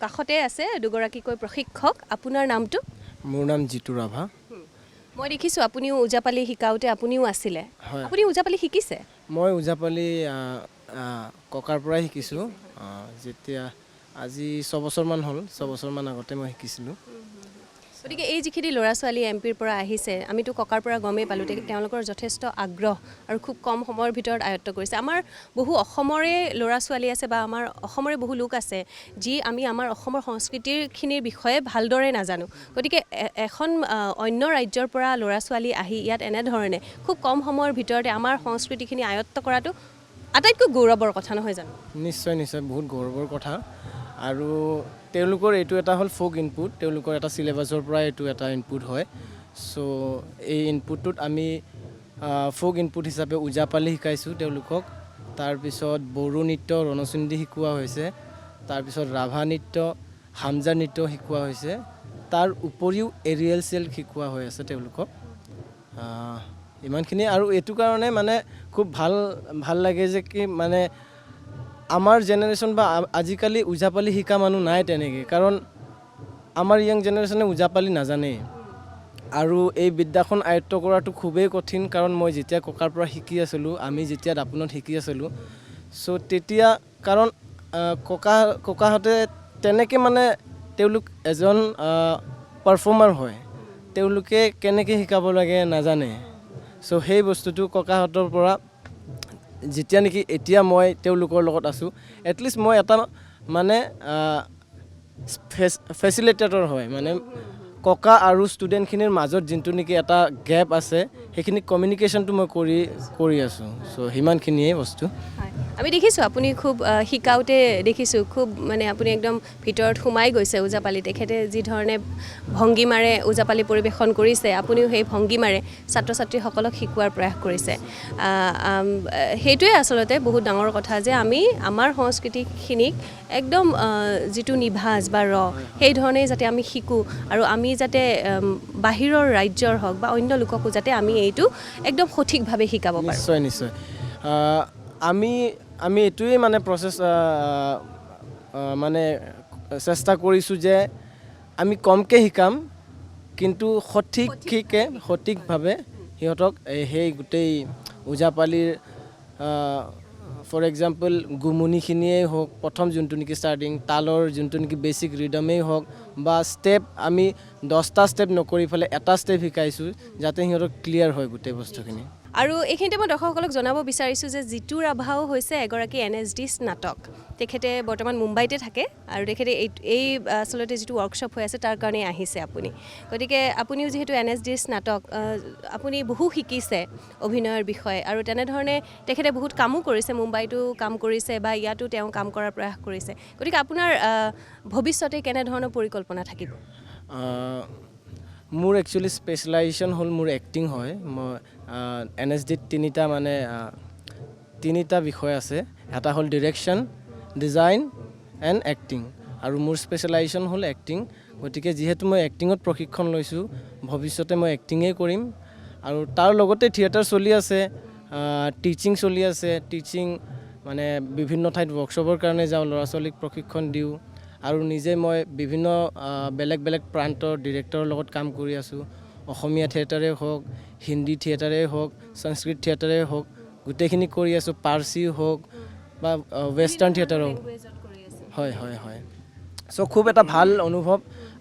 কাষতে আছে দুগৰাকীকৈ প্ৰশিক্ষক আপোনাৰ নামটো মোৰ নাম জিতু ৰাভা মই দেখিছোঁ আপুনিও ওজাপালি শিকাওঁতে আপুনিও আছিলে হয়। আপুনি ওজাপালি শিকিছে মই ওজাপালি ককাৰ পৰাই শিকিছোঁ যেতিয়া আজি 6 বছৰমান হ'ল 6 বছৰমান আগতে মই শিকিছিলোঁ গতিকে এই যিখিনি ল'ৰা ছোৱালী এমপিৰ পৰা আহিছে আমিতো ককাৰ পৰা গমেই পালোঁ তেওঁলোকৰ যথেষ্ট আগ্ৰহ আৰু খুব কম সময়ৰ ভিতৰত আয়ত্ব কৰিছে আমাৰ বহু অসমৰে ল'ৰা ছোৱালী আছে বা আমাৰ অসমৰে বহু লোক আছে যি আমি আমাৰ অসমৰ সংস্কৃতিৰখিনিৰ বিষয়ে ভালদৰে নাজানো গতিকে এখন অন্য ৰাজ্যৰ পৰা ল'ৰা ছোৱালী আহি ইয়াত এনেধৰণে খুব কম সময়ৰ ভিতৰতে আমাৰ সংস্কৃতিখিনি আয়ত্ব কৰাটো আটাইতকৈ গৌৰৱৰ কথা নহয় জানো নিশ্চয় নিশ্চয় বহুত গৌৰৱৰ কথা আৰু তেওঁলোকৰ এইটো এটা হ'ল ফোক ইনপুট তেওঁলোকৰ এটা চিলেবাছৰ পৰা এইটো এটা ইনপুট হয় চ' এই ইনপুটটোত আমি ফোক ইনপুট হিচাপে ওজাপালি শিকাইছোঁ তেওঁলোকক তাৰপিছত বড়ো নৃত্য ৰণচুন্দি শিকোৱা হৈছে তাৰপিছত ৰাভা নৃত্য হামজা নৃত্য শিকোৱা হৈছে তাৰ উপৰিও এৰিয়েল চেল শিকোৱা হৈ আছে তেওঁলোকক ইমানখিনি আৰু এইটো কাৰণে মানে খুব ভাল লাগে যে কি মানে আমাৰ জেনেৰেশ্যন বা আজিকালি ওজাপালি শিকা মানুহ নাই তেনেকৈ কাৰণ আমাৰ য়াং জেনেৰেশ্যনে ওজাপালি নাজানেই আৰু এই বিদ্যাখন আয়ত্ব কৰাটো খুবেই কঠিন কাৰণ মই যেতিয়া ককাৰ পৰা শিকি আছিলোঁ আমি যেতিয়া দাপোনত শিকি আছিলোঁ চ' তেতিয়া কাৰণ ককাহঁতে তেনেকৈ মানে তেওঁলোক এজন পাৰফৰ্মাৰ হয় তেওঁলোকে কেনেকৈ শিকাব লাগে নাজানে চ' সেই বস্তুটো ককাহঁতৰ পৰা যেতিয়া নেকি এতিয়া মই তেওঁলোকৰ লগত আছোঁ এটলিষ্ট মই এটা মানে ফেচিলিটেটৰ হয় মানে ককা আৰু ষ্টুডেণ্টখিনিৰ মাজত যোনটো নেকি এটা গেপ আছে সেইখিনি কমিউনিকেশ্যনটো মই কৰি আছোঁ চ' সিমানখিনিয়ে বস্তু আমি দেখিছোঁ আপুনি খুব শিকাওঁতে দেখিছোঁ খুব মানে আপুনি একদম ভিতৰত সোমাই গৈছে ওজাপালি তেখেতে যি ধৰণে ভংগীমাৰে ওজাপালি পৰিৱেশন কৰিছে আপুনিও সেই ভংগীমাৰে ছাত্ৰ ছাত্ৰীসকলক শিকোৱাৰ প্ৰয়াস কৰিছে সেইটোৱে আচলতে বহুত ডাঙৰ কথা যে আমি আমাৰ সংস্কৃতিখিনিক একদম যিটো নিভাঁজ বা সেই ধৰণেই যাতে আমি শিকোঁ আৰু আমি যাতে বাহিৰৰ ৰাজ্যৰ হওক বা অন্য লোককো যাতে আমি এইটো একদম সঠিকভাৱে শিকাব পাৰোঁ নিশ্চয় নিশ্চয় আমি এইটোৱেই মানে প্ৰচেছ মানে চেষ্টা কৰিছোঁ যে আমি কমকৈ শিকাম কিন্তু সঠিকভাৱে সিহঁতক সেই গোটেই ওজাপালিৰ ফৰ এক্সাম্পল গুমনিখিনিয়েই হওক প্ৰথম যোনটো নেকি ষ্টাৰ্টিং তালৰ যোনটো নেকি বেছিক ৰিডমেই হওক বা ষ্টেপ আমি 10টা ষ্টেপ নকৰি পেলাই এটা ষ্টেপ শিকাইছোঁ যাতে সিহঁতক ক্লিয়াৰ হয় গোটেই বস্তুখিনি আৰু এইখিনিতে মই দৰ্শকসকলক জনাব বিচাৰিছোঁ যে জিতু ৰাভাও হৈছে এগৰাকী NSD স্নাতক তেখেতে বৰ্তমান মুম্বাইতে থাকে আৰু তেখেতে এই আচলতে যিটো ৱৰ্কশ্বপ হৈ আছে তাৰ কাৰণে আহিছে আপুনি গতিকে আপুনিও যিহেতু NSD স্নাতক আপুনি বহু শিকিছে অভিনয়ৰ বিষয়ে আৰু তেনেধৰণে তেখেতে বহুত কামো কৰিছে মুম্বাইতো কাম কৰিছে বা ইয়াতো তেওঁ কাম কৰাৰ প্ৰয়াস কৰিছে গতিকে আপোনাৰ ভৱিষ্যতে কেনেধৰণৰ পৰিকল্পনা থাকিব মোৰ একচুৱেলি স্পেচিয়েলাইজেশ্যন হ'ল মোৰ এক্টিং হয় মই NSDত তিনিটা বিষয় আছে এটা হ'ল ডিৰেকশ্যন ডিজাইন এণ্ড এক্টিং আৰু মোৰ স্পেচিয়েলাইজেশ্যন হ'ল এক্টিং গতিকে যিহেতু মই এক্টিঙত প্ৰশিক্ষণ লৈছোঁ ভৱিষ্যতে মই এক্টিঙেই কৰিম আৰু তাৰ লগতে থিয়েটাৰ চলি আছে টিচিং চলি আছে টিচিং মানে বিভিন্ন ঠাইত ৱৰ্কশ্বপৰ কাৰণে যাওঁ ল'ৰা ছোৱালীক প্ৰশিক্ষণ দিওঁ আৰু নিজে মই বিভিন্ন বেলেগ বেলেগ প্ৰান্তৰ ডিৰেক্টৰৰ লগত কাম কৰি আছোঁ অসমীয়া থিয়েটাৰে হওক হিন্দী থিয়েটাৰে হওক সংস্কৃত থিয়েটাৰে হওক গোটেইখিনি কৰি আছোঁ পাৰ্চি হওক বা ৱেষ্টাৰ্ণ থিয়েটাৰ হওক হয় হয় হয় চ' খুব এটা ভাল অনুভৱ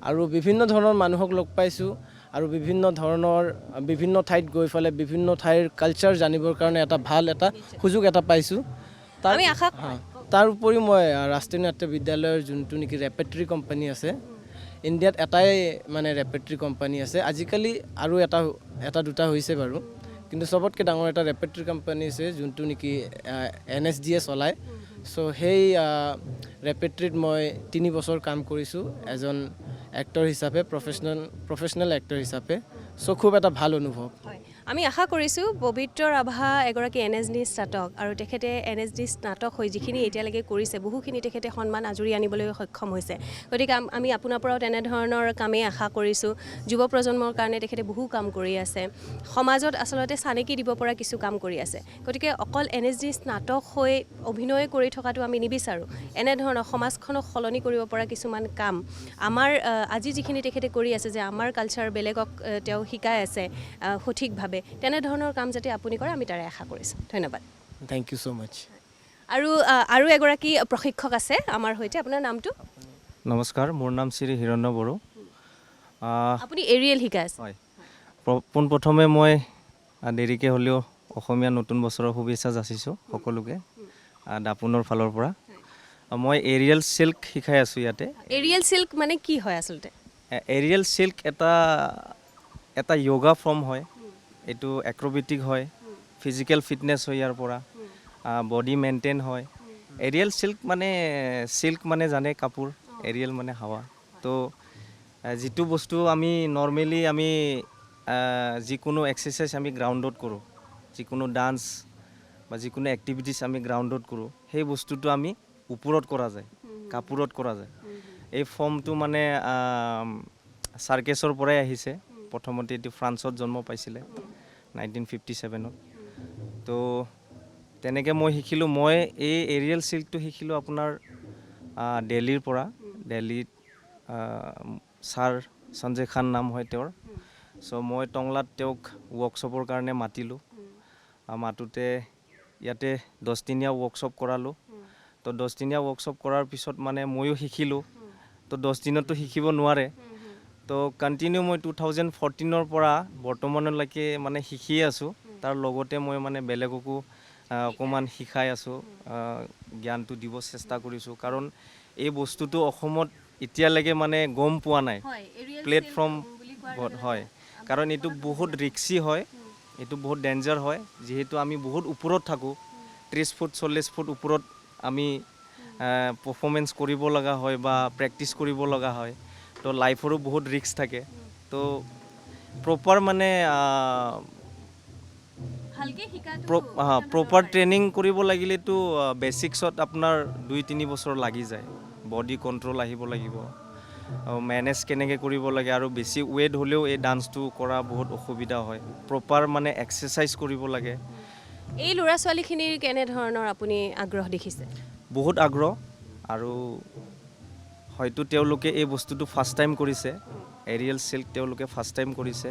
আৰু বিভিন্ন ধৰণৰ মানুহক লগ পাইছোঁ আৰু বিভিন্ন ঠাইত গৈ পেলাই বিভিন্ন ঠাইৰ কালচাৰ জানিবৰ কাৰণে এটা ভাল এটা সুযোগ এটা পাইছোঁ আমি আশা তাৰ উপৰিও মই ৰাষ্ট্ৰীয় নাট্য বিদ্যালয়ৰ যোনটো নেকি ৰেপেট্ৰি কোম্পানী আছে ইণ্ডিয়াত এটাই মানে ৰেপেট্ৰি কোম্পানী আছে আজিকালি আৰু এটা দুটা হৈছে বাৰু কিন্তু চবতকৈ ডাঙৰ এটা ৰেপেট্ৰি কোম্পানী আছে যোনটো নেকি NSDA চলায় চ' সেই ৰেপেট্ৰিত মই 3 বছৰ কাম কৰিছোঁ এজন এক্টৰ হিচাপে প্ৰফেচনেল এক্টৰ হিচাপে চ' খুব এটা ভাল অনুভৱ হয় আমি আশা কৰিছোঁ পবিত্ৰ ৰাভা এগৰাকী NSD স্নাতক আৰু তেখেতে NSD স্নাতক হৈ যিখিনি এতিয়ালৈকে কৰিছে বহুখিনি তেখেতে সন্মান আজৰি আনিবলৈ সক্ষম হৈছে গতিকে আমি আপোনাৰ পৰাও তেনেধৰণৰ কামেই আশা কৰিছোঁ যুৱ প্ৰজন্মৰ কাৰণে তেখেতে বহু কাম কৰি আছে সমাজত আচলতে চানেকি দিব পৰা কিছু কাম কৰি আছে গতিকে অকল NSD স্নাতক হৈ অভিনয় কৰি থকাটো আমি নিবিচাৰোঁ এনেধৰণৰ সমাজখনক সলনি কৰিব পৰা কিছুমান কাম আমাৰ আজি যিখিনি তেখেতে কৰি আছে যে আমাৰ কালচাৰ বেলেগক তেওঁ শিকাই আছে সঠিকভাৱে তেনেধৰণৰ কাম যাতে আপুনি কৰে আমি তাৰে আশা কৰিছোঁ ধন্যবাদ থেংক ইউ ছ' মাছ আৰু এগৰাকী প্ৰশিক্ষক আছে আমাৰ সৈতে আপোনাৰ নামটো নমস্কাৰ মোৰ নাম শ্ৰী হিৰণ্য বড়ো আপুনি এৰিয়েল শিকাই আছে হয় পোনপ্ৰথমে মই দেৰিকৈ হ'লেও অসমীয়া নতুন বছৰৰ শুভেচ্ছা যাচিছোঁ সকলোকে দাপোনৰ ফালৰ পৰা মই এৰিয়েল চিল্ক শিকাই আছোঁ ইয়াতে এৰিয়েল চিল্ক মানে কি হয় আচলতে এৰিয়েল চিল্ক এটা য়োগা ফৰ্ম হয় এইটো এক্ৰবেটিক হয় ফিজিকেল ফিটনেছ হয় ইয়াৰ পৰা বডি মেইনটেইন হয় এৰিয়েল চিল্ক মানে জানে কাপোৰ এৰিয়েল মানে হাৱা তো যিটো বস্তু আমি নৰ্মেলি আমি যিকোনো এক্সাৰচাইজ আমি গ্ৰাউণ্ডত কৰোঁ যিকোনো ডান্স বা যিকোনো এক্টিভিটিছ আমি গ্ৰাউণ্ডত কৰোঁ সেই বস্তুটো আমি ওপৰত কৰা যায় কাপোৰত কৰা যায় এই ফৰ্মটো মানে চাৰ্কেছৰ পৰাই আহিছে প্ৰথমতে এইটো ফ্ৰান্সত জন্ম পাইছিলে 1957ত তো তেনেকৈ মই শিকিলোঁ মই এই এৰিয়েল চিল্কটো শিকিলোঁ আপোনাৰ দিল্লীৰ পৰা দিল্লীত ছাৰ সঞ্জয় খান নাম হয় তেওঁৰ চ' মই টংলাত তেওঁক ৱৰ্কশ্বপৰ কাৰণে মাতিলোঁ মাতোঁতে ইয়াতে 10 দিনীয়া ৱৰ্কশ্বপ কৰালোঁ তো 10 দিনীয়া ৱৰ্কশ্বপ কৰাৰ পিছত মানে ময়ো শিকিলোঁ তো 10 দিনততো শিকিব নোৱাৰে তো কণ্টিনিউ মই 2014ৰ পৰা বৰ্তমানলৈকে মানে শিকিয়ে আছোঁ তাৰ লগতে মই মানে বেলেগকো অকণমান শিকাই আছোঁ জ্ঞানটো দিব চেষ্টা কৰিছোঁ কাৰণ এই বস্তুটো অসমত এতিয়ালৈকে মানে গম পোৱা নাই প্লেটফৰ্ম হয় কাৰণ এইটো বহুত ৰিক্সি হয় এইটো বহুত ডেঞ্জাৰ হয় যিহেতু আমি বহুত ওপৰত থাকোঁ 30 ফুট 40 ফুট ওপৰত আমি পাৰফৰ্মেঞ্চ কৰিব লগা হয় বা প্ৰেক্টিছ কৰিব লগা হয় তো লাইফৰো বহুত ৰিস্ক থাকে তো প্ৰপাৰ মানে প্ৰপাৰ ট্ৰেইনিং কৰিব লাগিলেতো বেচিক্সত আপোনাৰ 2-3 বছৰ লাগি যায় বডি কণ্ট্ৰল আহিব লাগিব মেনেজ কেনেকৈ কৰিব লাগে আৰু বেছি ৱেইট হ'লেও এই ডান্সটো কৰা বহুত অসুবিধা হয় প্ৰপাৰ মানে এক্সাৰচাইজ কৰিব লাগে এই ল'ৰা ছোৱালীখিনিৰ কেনেধৰণৰ আপুনি আগ্ৰহ দেখিছে বহুত আগ্ৰহ আৰু হয়তো তেওঁলোকে এই বস্তুটো ফাৰ্ষ্ট টাইম কৰিছে এৰিয়েল চিল্ক তেওঁলোকে ফাৰ্ষ্ট টাইম কৰিছে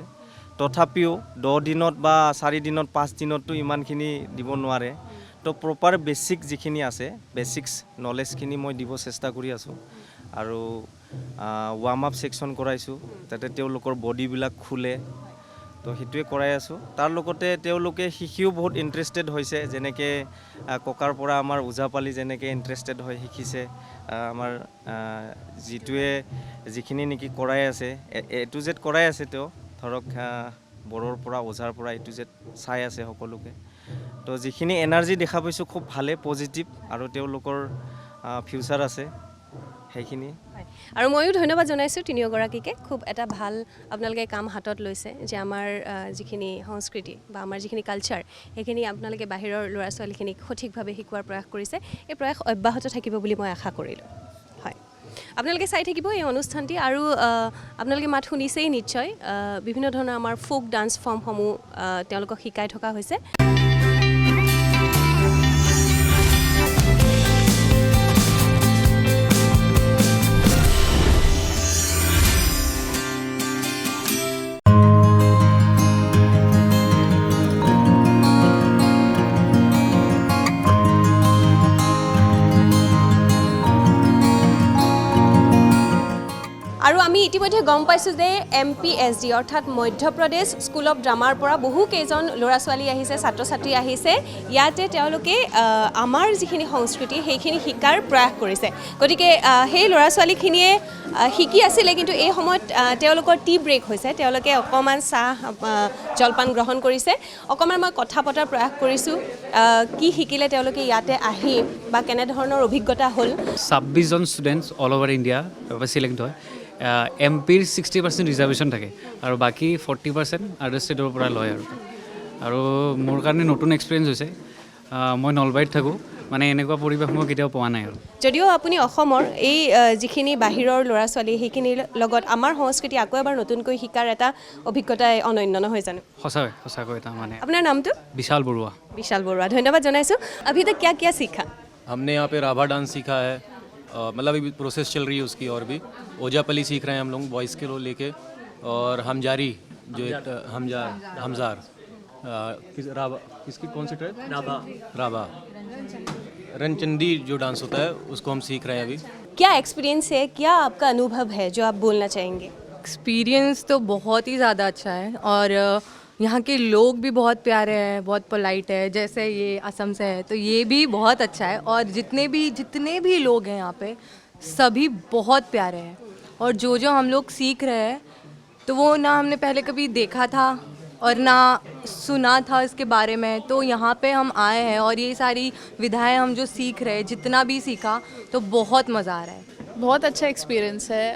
তথাপিও 10 দিনত বা 4 দিনত 5 দিনততো ইমানখিনি দিব নোৱাৰে তো প্ৰপাৰ বেচিক যিখিনি আছে বেচিক্স নলেজখিনি মই দিব চেষ্টা কৰি আছোঁ আৰু ৱাৰ্ম আপ ছেকশ্যন কৰাইছোঁ যাতে তেওঁলোকৰ বডিবিলাক খোলে তো সেইটোৱে কৰাই আছোঁ তাৰ লগতে তেওঁলোকে শিকিও বহুত ইণ্টাৰেষ্টেড হৈছে যেনেকৈ ককাৰ পৰা আমাৰ ওজাপালি যেনেকৈ ইণ্টাৰেষ্টেড হৈ শিকিছে আমাৰ যিখিনি নেকি কৰাই আছে A to Z কৰাই আছে তেওঁ ধৰক বড়োৰ পৰা ওজাৰ পৰা A to Z চাই আছে সকলোকে তো যিখিনি এনাৰ্জি দেখা পাইছোঁ খুব ভালে পজিটিভ আৰু তেওঁলোকৰ ফিউচাৰ আছে সেইখিনি আৰু ময়ো ধন্যবাদ জনাইছোঁ তিনিওগৰাকীকে খুব এটা ভাল আপোনালোকে কাম হাতত লৈছে যে আমাৰ যিখিনি সংস্কৃতি বা আমাৰ যিখিনি কালচাৰ সেইখিনি আপোনালোকে বাহিৰৰ ল'ৰা ছোৱালীখিনিক সঠিকভাৱে শিকোৱাৰ প্ৰয়াস কৰিছে এই প্ৰয়াস অব্যাহত থাকিব বুলি মই আশা কৰিলোঁ হয় আপোনালোকে চাই থাকিব এই অনুষ্ঠানটি আৰু আপোনালোকে মাত শুনিছেই নিশ্চয় বিভিন্ন ধৰণৰ আমাৰ ফোক ডান্স ফৰ্মসমূহ তেওঁলোকক শিকাই থকা হৈছে আৰু আমি ইতিমধ্যে গম পাইছোঁ যে MPSD অৰ্থাৎ মধ্যপ্ৰদেশ স্কুল অফ ড্ৰামাৰ পৰা বহু কেইজন ল'ৰা ছোৱালী আহিছে ছাত্ৰ ছাত্ৰী আহিছে ইয়াতে তেওঁলোকে আমাৰ যিখিনি সংস্কৃতি সেইখিনি শিকাৰ প্ৰয়াস কৰিছে গতিকে সেই ল'ৰা ছোৱালীখিনিয়ে শিকি আছিলে কিন্তু এই সময়ত তেওঁলোকৰ টি ব্ৰেক হৈছে তেওঁলোকে অকণমান চাহ জলপান গ্ৰহণ কৰিছে অকণমান মই কথা পতাৰ প্ৰয়াস কৰিছোঁ কি শিকিলে তেওঁলোকে ইয়াতে আহি বা কেনেধৰণৰ অভিজ্ঞতা হ'ল 26 জন students all over India select হয় MPৰ 60% ৰিজাৰ্ভেশ্যন থাকে আৰু বাকী 40% আদাৰ ষ্টেটৰ পৰা লয় আৰু মোৰ কাৰণে নতুন এক্সপিৰিয়েঞ্চ হৈছে মই নলবাৰীত থাকোঁ মানে এনেকুৱা পৰিৱেশ মই কেতিয়াও পোৱা নাই আৰু যদিও আপুনি অসমৰ এই যিখিনি বাহিৰৰ ল'ৰা ছোৱালী সেইখিনিৰ লগত আমাৰ সংস্কৃতি আকৌ এবাৰ নতুনকৈ শিকাৰ এটা অভিজ্ঞতাই অনন্য নহয় জানো সঁচাকৈ এটা মানে আপোনাৰ নামটো বিশাল বৰুৱা বিশাল বৰুৱা ধন্যবাদ জনাইছোঁ अभी तक क्या क्या सीखा हमने यहाँ पे राभा डांस सीखा है मतलब अभी प्रोसेस चल रही है उसकी और भी ओजापली सीख रहे हैं हम लोग बॉयज़ के रोल लेके और हमजारी जो एक हमजार किसकी कौन सी ट्राइब राभा रनचंदी जो डांस होता है उसको हम सीख रहे हैं अभी क्या एक्सपीरियंस है क्या आपका अनुभव है जो आप बोलना चाहेंगे एक्सपीरियंस तो बहुत ही ज़्यादा अच्छा है और यहाँ के लोग भी बहुत प्यारे हैं बहुत पोलाइट है जैसे ये असम से है तो ये भी बहुत अच्छा है और जितने भी लोग हैं यहाँ पे सभी बहुत प्यारे हैं और जो हम लोग सीख रहे हैं तो वो ना हमने पहले कभी देखा था और ना सुना था इसके बारे में तो यहाँ पे हम आए हैं और ये सारी विधाएं हम जो सीख रहे हैं जितना भी सीखा तो बहुत मज़ा आ रहा है बहुत अच्छा एक्सपीरियंस है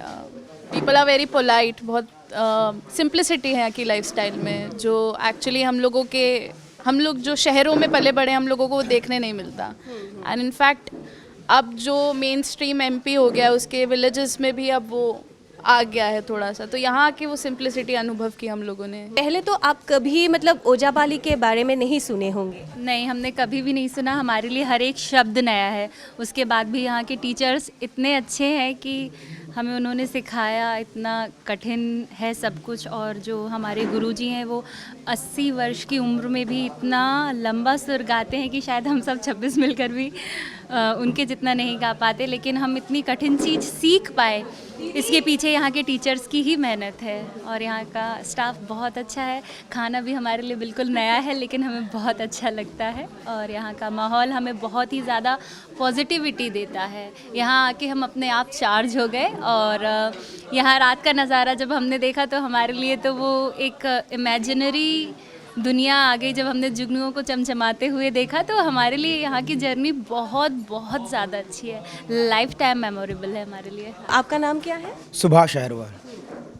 पीपल आर वेरी पोलाइट बहुत सिंप्लिसिटी है की लाइफस्टाइल में जो एक्चुअली हम लोग जो शहरों में पले बड़े हम लोगों को देखने नहीं मिलता एंड इनफैक्ट अब जो मेन स्ट्रीम MP हो गया उसके विलेजेस में भी अब वो आ गया है थोड़ा सा तो यहाँ की वो सिंप्लिसिटी अनुभव की हम लोगों ने पहले तो आप कभी मतलब ओजापाली के बारे में नहीं सुने होंगे नहीं हमने कभी भी नहीं सुना हमारे लिए हर एक शब्द नया है उसके बाद भी यहाँ के टीचर्स इतने अच्छे हैं कि हमें उन्होंने सिखाया इतना कठिन है सब कुछ और जो हमारे गुरुजी हैं वो 80 वर्ष की उम्र में भी इतना लंबा सुर गाते हैं कि शायद हम सब 26 मिलकर भी उनके जितना नहीं गा पाते लेकिन हम इतनी कठिन चीज़ सीख पाए इसके पीछे यहाँ के टीचर्स की ही मेहनत है और यहाँ का स्टाफ बहुत अच्छा है खाना भी हमारे लिए बिल्कुल नया है लेकिन हमें बहुत अच्छा लगता है और यहाँ का माहौल हमें बहुत ही ज़्यादा पॉजिटिविटी देता है यहाँ आके हम अपने आप चार्ज हो गए और यहाँ रात का नज़ारा जब हमने देखा तो हमारे लिए तो वो एक इमेजिनरी दुनिया आ गई जब हमने जुगनुओं को चमचमाते हुए देखा तो हमारे लिए यहाँ की जर्नी बहुत बहुत ज़्यादा अच्छी है लाइफ टाइम मेमोरेबल है हमारे लिए आपका नाम क्या है सुभाष अहरवाल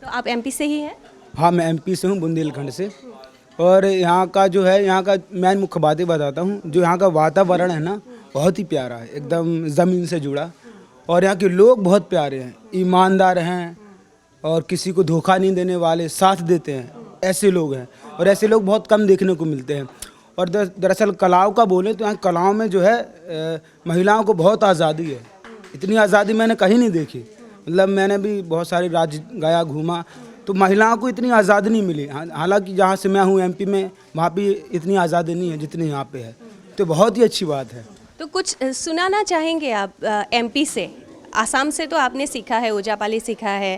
तो आप MP से ही हैं हाँ मैं MP से हूँ बुंदेलखंड से और यहाँ का जो है यहाँ का मैं मुख्य बातें बताता हूँ जो यहाँ का वातावरण है ना बहुत ही प्यारा है एकदम ज़मीन से जुड़ा और यहाँ के लोग बहुत प्यारे हैं ईमानदार हैं और किसी को धोखा नहीं देने वाले साथ देते हैं ऐसे लोग हैं और ऐसे लोग बहुत कम देखने को मिलते हैं और दरअसल कलाओं का बोले तो यहाँ कलाओं में जो है महिलाओं को बहुत आज़ादी है इतनी आज़ादी मैंने कहीं नहीं देखी मतलब मैंने भी बहुत सारे राज्य गया घूमा तो महिलाओं को इतनी आज़ादी नहीं मिली हालांकि जहाँ से मैं हूँ MP में वहाँ भी इतनी आज़ादी नहीं है जितनी यहाँ पे है तो बहुत ही अच्छी बात है तो कुछ सुनाना चाहेंगे आप MP से आसाम से तो आपने सीखा है ओजापाली सीखा है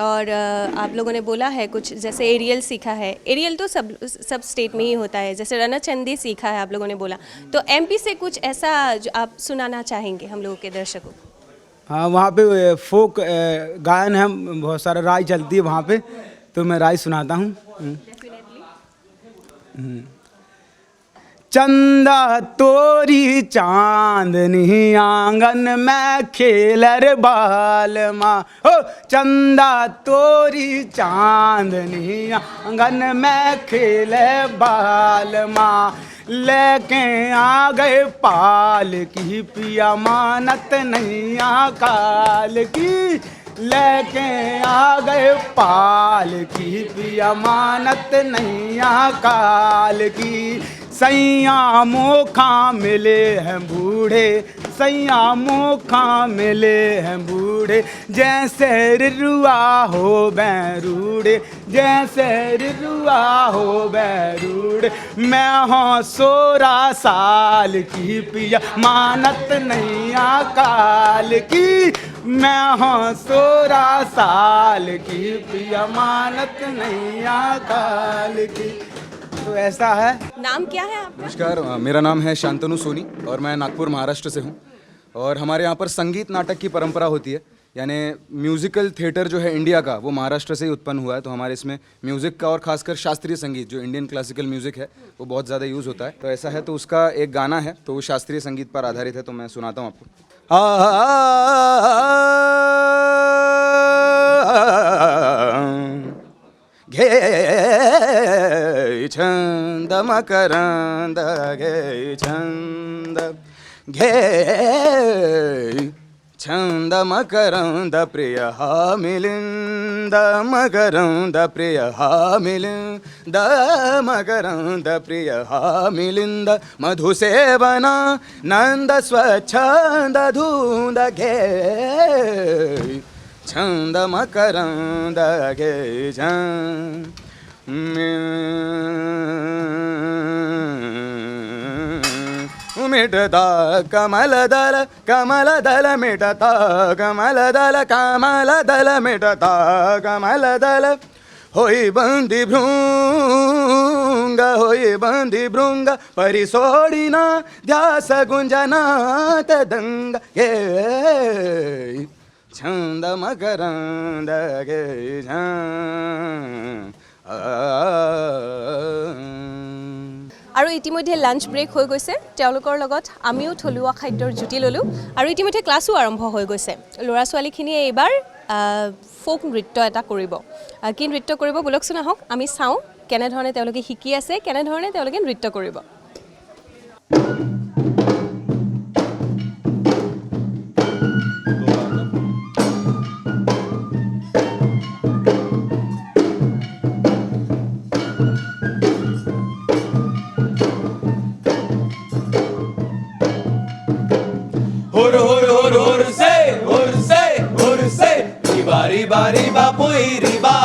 और आप लोगों ने बोला है कुछ जैसे एरियल सीखा है एरियल तो सब स्टेट में ही होता है जैसे रनाचंदी सीखा है आप लोगों ने बोला तो MP से कुछ ऐसा जो आप सुनाना चाहेंगे हम लोगों के दर्शकों हाँ वहाँ पे फोक गायन है बहुत सारा राय चलती है वहाँ पे तो मैं राय सुनाता हूँ चंदा तोरी चांदनी आंगन में खेलर बाल माँ हो चंदा तोरी चांदनी आंगन में खेल बाल माँ लेके आ गए पाल की पिया मानत नहीं काल की, लेके आ गए पाल की पिया मानत नहीं काल की। सैया मोखा मिले हैं बूढ़े, सैया मोखा मिले हैं बूढ़े, जैसे रिरुआ हो बैरूढ़े, जैसे रिरुआ हो बैरूढ़े। मैं हूँ 16 साल की पिया मानत नहीं काल की, मैं हूँ 16 साल की पिया मानत नहीं काल की। तो ऐसा है। नाम क्या है आपका? नमस्कार, मेरा नाम है शांतनु सोनी और मैं नागपुर महाराष्ट्र से हूँ। और हमारे यहाँ पर संगीत नाटक की परंपरा होती है, यानी म्यूज़िकल थिएटर जो है इंडिया का वो महाराष्ट्र से ही उत्पन्न हुआ है। तो हमारे इसमें म्यूज़िक का और ख़ासकर शास्त्रीय संगीत जो इंडियन क्लासिकल म्यूज़िक है वो बहुत ज़्यादा यूज़ होता है। तो ऐसा है, तो उसका एक गाना है तो वो शास्त्रीय संगीत पर आधारित है, तो मैं सुनाता हूँ आपको। घे छंद मकरंद घे छंद, घे छंद मकरंद प्रिय मिलिंद, मकरंद प्रिय मिलिंद, मकरंद प्रिय मिलिंद, मधुसेवना नंद स्वच्छंद धूंद घे छंद मकरंद घे छंद। मिटता कमलदल कमलदल मिटता कमलदल कमलदल मिटता कमलदल, होई बंदी भृंग होई बंदी भृंग, परिसोडिना ध्यास गुंजनात दंग गे छंद मकरंद गे छंद। আৰু ইতিমধ্যে লাঞ্চ ব্ৰেক হৈ গৈছে, তেওঁলোকৰ লগত আমিও থলুৱা খাদ্যৰ জুতি ল'লোঁ আৰু ইতিমধ্যে ক্লাছো আৰম্ভ হৈ গৈছে। ল'ৰা ছোৱালীখিনিয়ে এইবাৰ ফোক নৃত্য এটা কৰিব। কি নৃত্য কৰিব বলকচোন, আহক আমি চাওঁ কেনেধৰণে তেওঁলোকে শিকি আছে, কেনেধৰণে তেওঁলোকে নৃত্য কৰিব। Riba riba pui riba,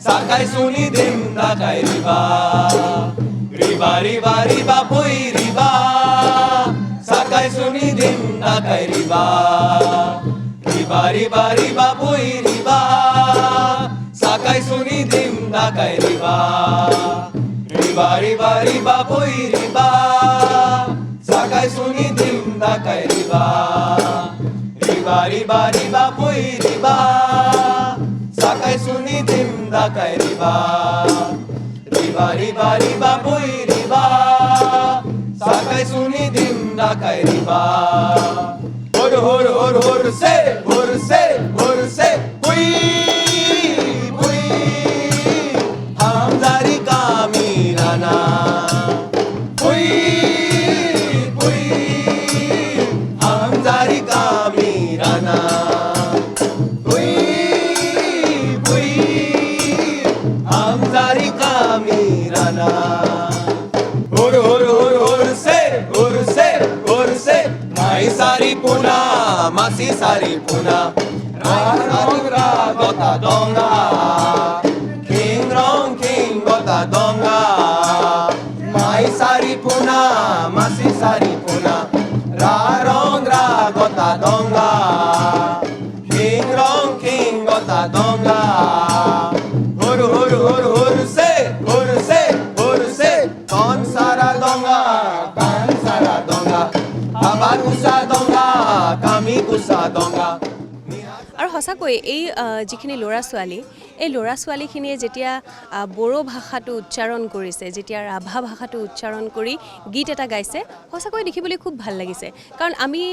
sakai suni dim da kai riba. Riba riba riba pui riba, sakai suni dim da kai riba. Riba riba riba pui riba, sakai suni dim da kai riba. Riba riba riba pui riba, sakai suni dim da kai riba. Riba riba riba pui riba, sakai suni dim da kai riba. Riba riba riba pui riba, sakai suni dim da kai riba. Hor hor hor hor se pui pui, hamzari ka mirana. Pui pui, hamzari ka mirana. Pui pui, hamzari ka mirana. Hor hor hor hor se, mai sari puna, masi sari puna. Ra gota donga, king gota donga. Mai sari puna, masi sari puna. Ra gota donga, king gota donga. Hor hor hor hor se, kon sara donga, Abakusa donga, kamikusa donga. আৰু সঁচাকৈ এই যিখিনি ল'ৰা ছোৱালী এই ল'ৰা ছোৱালীখিনিয়ে যেতিয়া বড়ো ভাষাটো উচ্চাৰণ কৰিছে যেতিয়া ৰাভা ভাষাটো উচ্চাৰণ কৰি গীত এটা গাইছে সঁচাকৈ দেখিবলৈ খুব ভাল লাগিছে কাৰণ আমি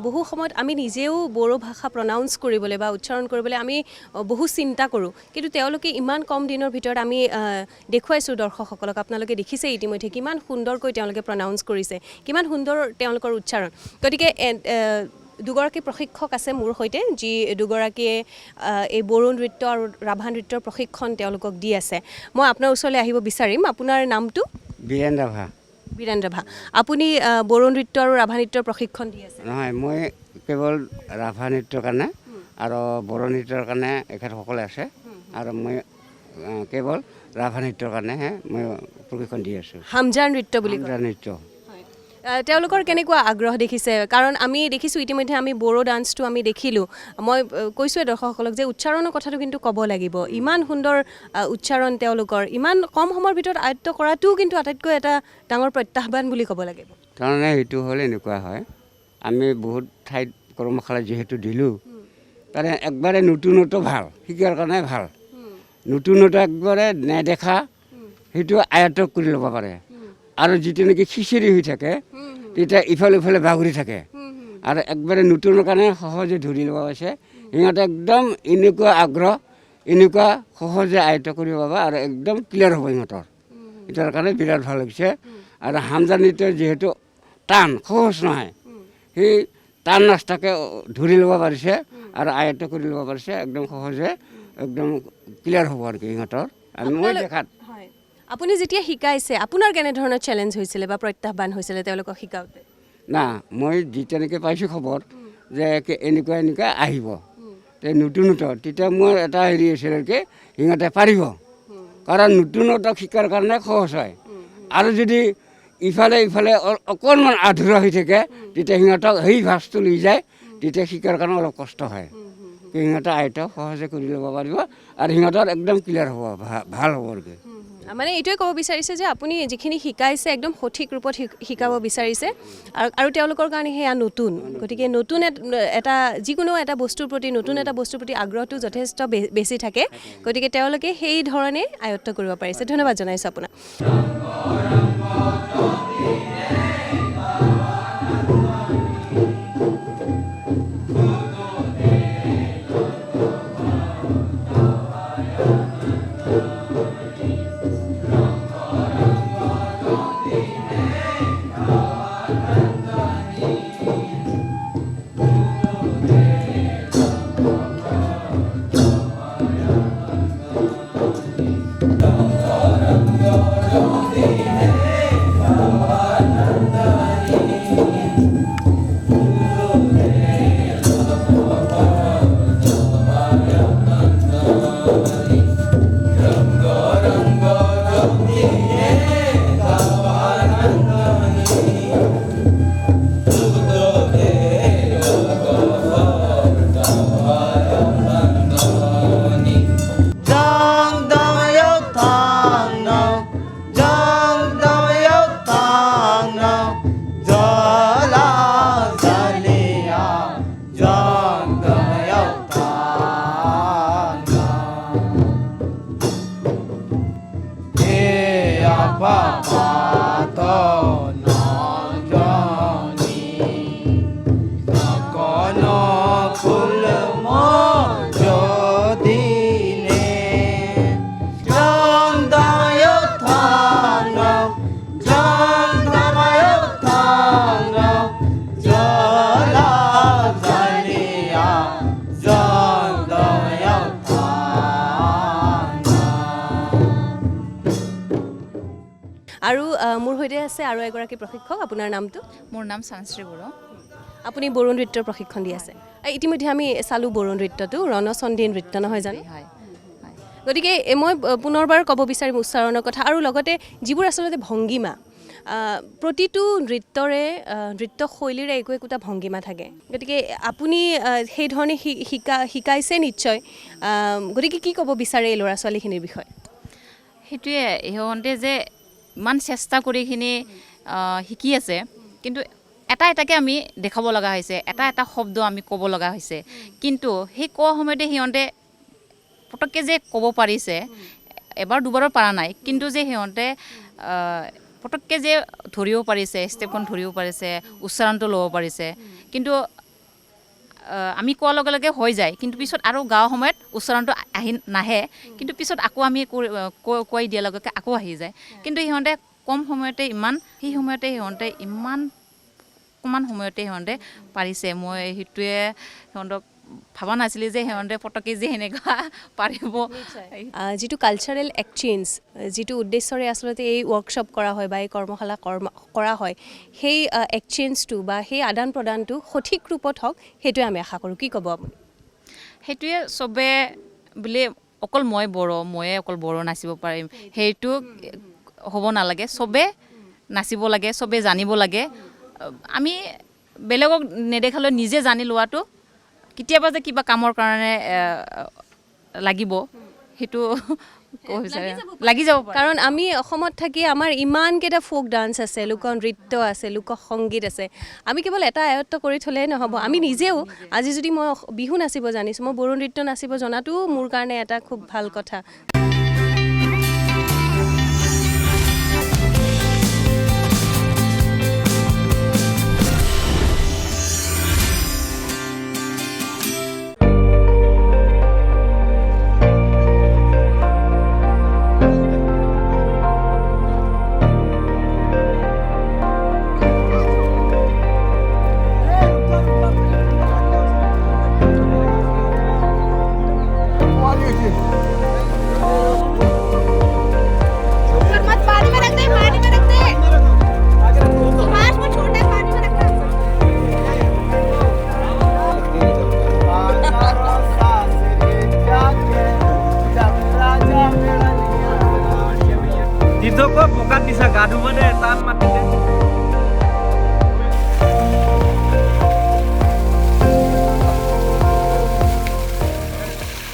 বহু সময়ত আমি নিজেও বড়ো ভাষা প্ৰনাউন্স কৰিবলৈ বা উচ্চাৰণ কৰিবলৈ আমি বহু চিন্তা কৰোঁ কিন্তু তেওঁলোকে ইমান কম দিনৰ ভিতৰত আমি দেখুৱাইছোঁ দৰ্শকসকলক আপোনালোকে দেখিছে ইতিমধ্যে কিমান সুন্দৰকৈ তেওঁলোকে প্ৰনাউন্স কৰিছে কিমান সুন্দৰ তেওঁলোকৰ উচ্চাৰণ গতিকে দুগৰাকী প্ৰশিক্ষক আছে মোৰ সৈতে যি দুগৰাকীয়ে এই বড়ো নৃত্য আৰু ৰাভা নৃত্যৰ প্ৰশিক্ষণ তেওঁলোকক দি আছে মই আপোনাৰ ওচৰলৈ আহিব বিচাৰিম আপোনাৰ নামটো বীৰেন ৰাভা বীৰেন ৰাভা আপুনি বড়ো নৃত্য আৰু ৰাভা নৃত্যৰ প্ৰশিক্ষণ দি আছে নহয় মই কেৱল ৰাভা নৃত্যৰ কাৰণে আৰু বড়ো নৃত্যৰ কাৰণে এখেতসকলে আছে আৰু মই কেৱল ৰাভা নৃত্যৰ কাৰণেহে মই প্ৰশিক্ষণ দি আছোঁ হামজাৰ নৃত্য বুলি কয় নৃত্য তেওঁলোকৰ কেনেকুৱা আগ্ৰহ দেখিছে কাৰণ আমি দেখিছোঁ ইতিমধ্যে আমি বড়ো ডান্সটো আমি দেখিলোঁ মই কৈছোঁৱে দৰ্শকসকলক যে উচ্চাৰণৰ কথাটো কিন্তু ক'ব লাগিব ইমান সুন্দৰ উচ্চাৰণ তেওঁলোকৰ ইমান কম সময়ৰ ভিতৰত আয়ত্ব কৰাটোও কিন্তু আটাইতকৈ এটা ডাঙৰ প্ৰত্যাহ্বান বুলি ক'ব লাগিব তাৰমানে সেইটো হ'ল এনেকুৱা হয় আমি বহুত ঠাইত কৰ্মশালা যিহেতু দিলোঁ তাৰে একবাৰে নতুনতো ভাল শিকাৰ কাৰণে ভাল নতুনতো একবাৰে নেদেখা সেইটো আয়ত্ব কৰি ল'ব পাৰে আৰু যিটো নেকি খিচিৰি হৈ থাকে তেতিয়া ইফালে ইফালে বাগৰি থাকে আৰু একবাৰে নতুনৰ কাৰণে সহজে ধৰি ল'ব পাৰিছে সিহঁতে একদম এনেকুৱা আগ্ৰহ এনেকুৱা সহজে আয়ত্ব কৰিব পাব আৰু একদম ক্লিয়াৰ হ'ব সিহঁতৰ এটাৰ কাৰণে বিৰাট ভাল লাগিছে আৰু হামজা নৃত্য যিহেতু টান সহজ নহয় সেই টান ৰাস্তাকে ধৰি ল'ব পাৰিছে আৰু আয়ত্ব কৰি ল'ব পাৰিছে একদম সহজে একদম ক্লিয়াৰ হ'ব আৰু কি সিহঁতৰ আৰু মই দেখাত আপুনি যেতিয়া শিকাইছে আপোনাৰ কেনেধৰণৰ চেলেঞ্জ হৈছিলে বা প্ৰত্যাহ্বান হৈছিলে তেওঁলোকক শিকাওঁতে না মই যেতিয়ালৈকে পাইছোঁ খবৰ যে এনেকুৱা এনেকুৱা আহিব তে নতুনত্ব তেতিয়া মোৰ এটা হেৰি হৈছিলে কি সিহঁতে পাৰিব কাৰণ নতুনত্ব শিকাৰ কাৰণে সহজ হয় আৰু যদি ইফালে ইফালে অকণমান আধৰুৱা হৈ থাকে তেতিয়া সিহঁতক সেই ভাজটো লৈ যায় তেতিয়া শিকাৰ কাৰণে অলপ কষ্ট হয় সিহঁতে আয়ত্ব সহজে কৰি ল'ব পাৰিব আৰু সিহঁতৰ একদম ক্লিয়াৰ হ'ব ভাল হ'ব আৰু কি মানে এইটোৱে ক'ব বিচাৰিছে যে আপুনি যিখিনি শিকাইছে একদম সঠিক ৰূপত শিকাব বিচাৰিছে আৰু তেওঁলোকৰ কাৰণে সেয়া নতুন গতিকে নতুন এটা যিকোনো এটা বস্তুৰ প্ৰতি নতুন এটা বস্তুৰ প্ৰতি আগ্ৰহটো যথেষ্ট বেছি থাকে গতিকে তেওঁলোকে সেই ধৰণে আয়ত্ব কৰিব পাৰিছে ধন্যবাদ জনাইছোঁ আপোনাক আৰু মোৰ সৈতে আছে আৰু এগৰাকী প্ৰশিক্ষক আপোনাৰ নামটো মোৰ নাম চানশ্ৰী বড়ো আপুনি বড়ো নৃত্যৰ প্ৰশিক্ষণ দি আছে ইতিমধ্যে আমি চালোঁ বড়ো নৃত্যটো ৰণচণ্ডী নৃত্য নহয় জানো গতিকে মই পুনৰবাৰ ক'ব বিচাৰিম উচ্চাৰণৰ কথা আৰু লগতে যিবোৰ আচলতে ভংগীমা প্ৰতিটো নৃত্যৰে নৃত্যশৈলীৰে একো একোটা ভংগীমা থাকে গতিকে আপুনি সেই ধৰণে শিকাইছে নিশ্চয় গতিকে কি ক'ব বিচাৰে এই ল'ৰা ছোৱালীখিনিৰ বিষয়ে সেইটোৱে সিহঁতে যে ইমান চেষ্টা কৰিখিনি শিকি আছে কিন্তু এটা এটাকৈ আমি দেখাব লগা হৈছে, এটা এটা শব্দ আমি ক'ব লগা হৈছে, কিন্তু সেই কোৱা সময়তে সিহঁতে পটককৈ যে ক'ব পাৰিছে, এবাৰ দুবাৰৰ পৰা নাই, কিন্তু যে সিহঁতে পটককৈ যে ধৰিব পাৰিছে, ষ্টেপখন ধৰিব পাৰিছে, উচ্চাৰণটো ল'ব পাৰিছে, কিন্তু আমি কোৱাৰ লগে লগে হৈ যায়, কিন্তু পিছত আৰু গাঁৱৰ সময়ত উচ্চাৰণটো নাহে, কিন্তু পিছত আকৌ আমি কৈ দিয়াৰ লগে লগে আকৌ আহি যায়। কিন্তু সিহঁতে কম সময়তে সেই সময়তে সিহঁতে অকণমান সময়তে সিহঁতে পাৰিছে। মই সেইটোৱে সিহঁতক ভাবা নাছিলোঁ যে সিহঁতে পটককৈ যে সেনেকুৱা পাৰিব। যিটো কালচাৰেল এক্সচেঞ্জ, যিটো উদ্দেশ্যৰে আচলতে এই ৱৰ্কশ্বপ কৰা হয় বা এই কৰ্মশালা কৰা হয়, সেই এক্সচেঞ্জটো বা সেই আদান প্ৰদানটো সঠিক ৰূপত হওক, সেইটোৱে আমি আশা কৰোঁ। কি ক'ব আপুনি? সেইটোৱে চবে বোলে অকল ময়ে অকল বড়ো নাচিব পাৰিম, সেইটো হ'ব নালাগে। চবে নাচিব লাগে, চবে জানিব লাগে। আমি বেলেগক নেদেখালেও নিজে জানি লোৱাটো, কেতিয়াবা যে কিবা কামৰ কাৰণে লাগিব, সেইটো ক'ব বিচাৰে, লাগি যাব। কাৰণ আমি অসমত থাকি আমাৰ ইমানকেইটা ফোক ডান্স আছে, লোকনৃত্য আছে, লোকসংগীত আছে, আমি কেৱল এটা আয়ত্ব কৰি থ'লেই নহ'ব। আমি নিজেও আজি যদি মই বিহু নাচিব জানিছোঁ, মই বড়ো নৃত্য নাচিব জনাটোও মোৰ কাৰণে এটা খুব ভাল কথা। বোকাত দিছা গা ধুবনে টান মাতিলে।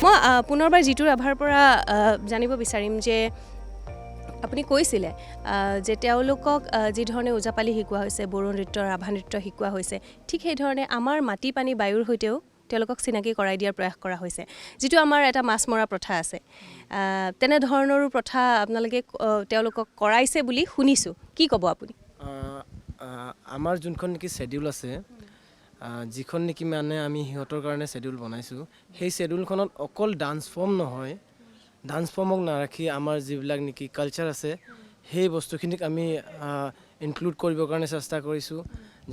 মই পুনৰবাৰ জিতুৰ আভাৰ পৰা জানিব বিচাৰিম যে আপুনি কৈছিলে যে তেওঁলোকক যিধৰণে ওজাপালি শিকোৱা হৈছে, বড়ো নৃত্য, ৰাভা নৃত্য শিকোৱা হৈছে, ঠিক সেইধৰণে আমাৰ মাটি পানী বায়ুৰ সৈতেও তেওঁলোকক চিনাকি কৰাই দিয়াৰ প্ৰয়াস কৰা হৈছে। যিটো আমাৰ এটা মাছ মৰা প্ৰথা আছে, তেনেধৰণৰো প্ৰথা আপোনালোকে তেওঁলোকক কৰাইছে বুলি শুনিছোঁ। কি ক'ব আপুনি? আমাৰ যোনখন নেকি শ্বেডিউল আছে, যিখন নেকি মানে আমি সিহঁতৰ কাৰণে শ্বেডিউল বনাইছোঁ, সেই শ্বেডিউলখনত অকল ডান্স ফৰ্ম নহয়, ডান্স ফৰ্মক নাৰাখি আমাৰ যিবিলাক নেকি কালচাৰ আছে, সেই বস্তুখিনিক আমি ইনক্লুড কৰিবৰ কাৰণে চেষ্টা কৰিছোঁ।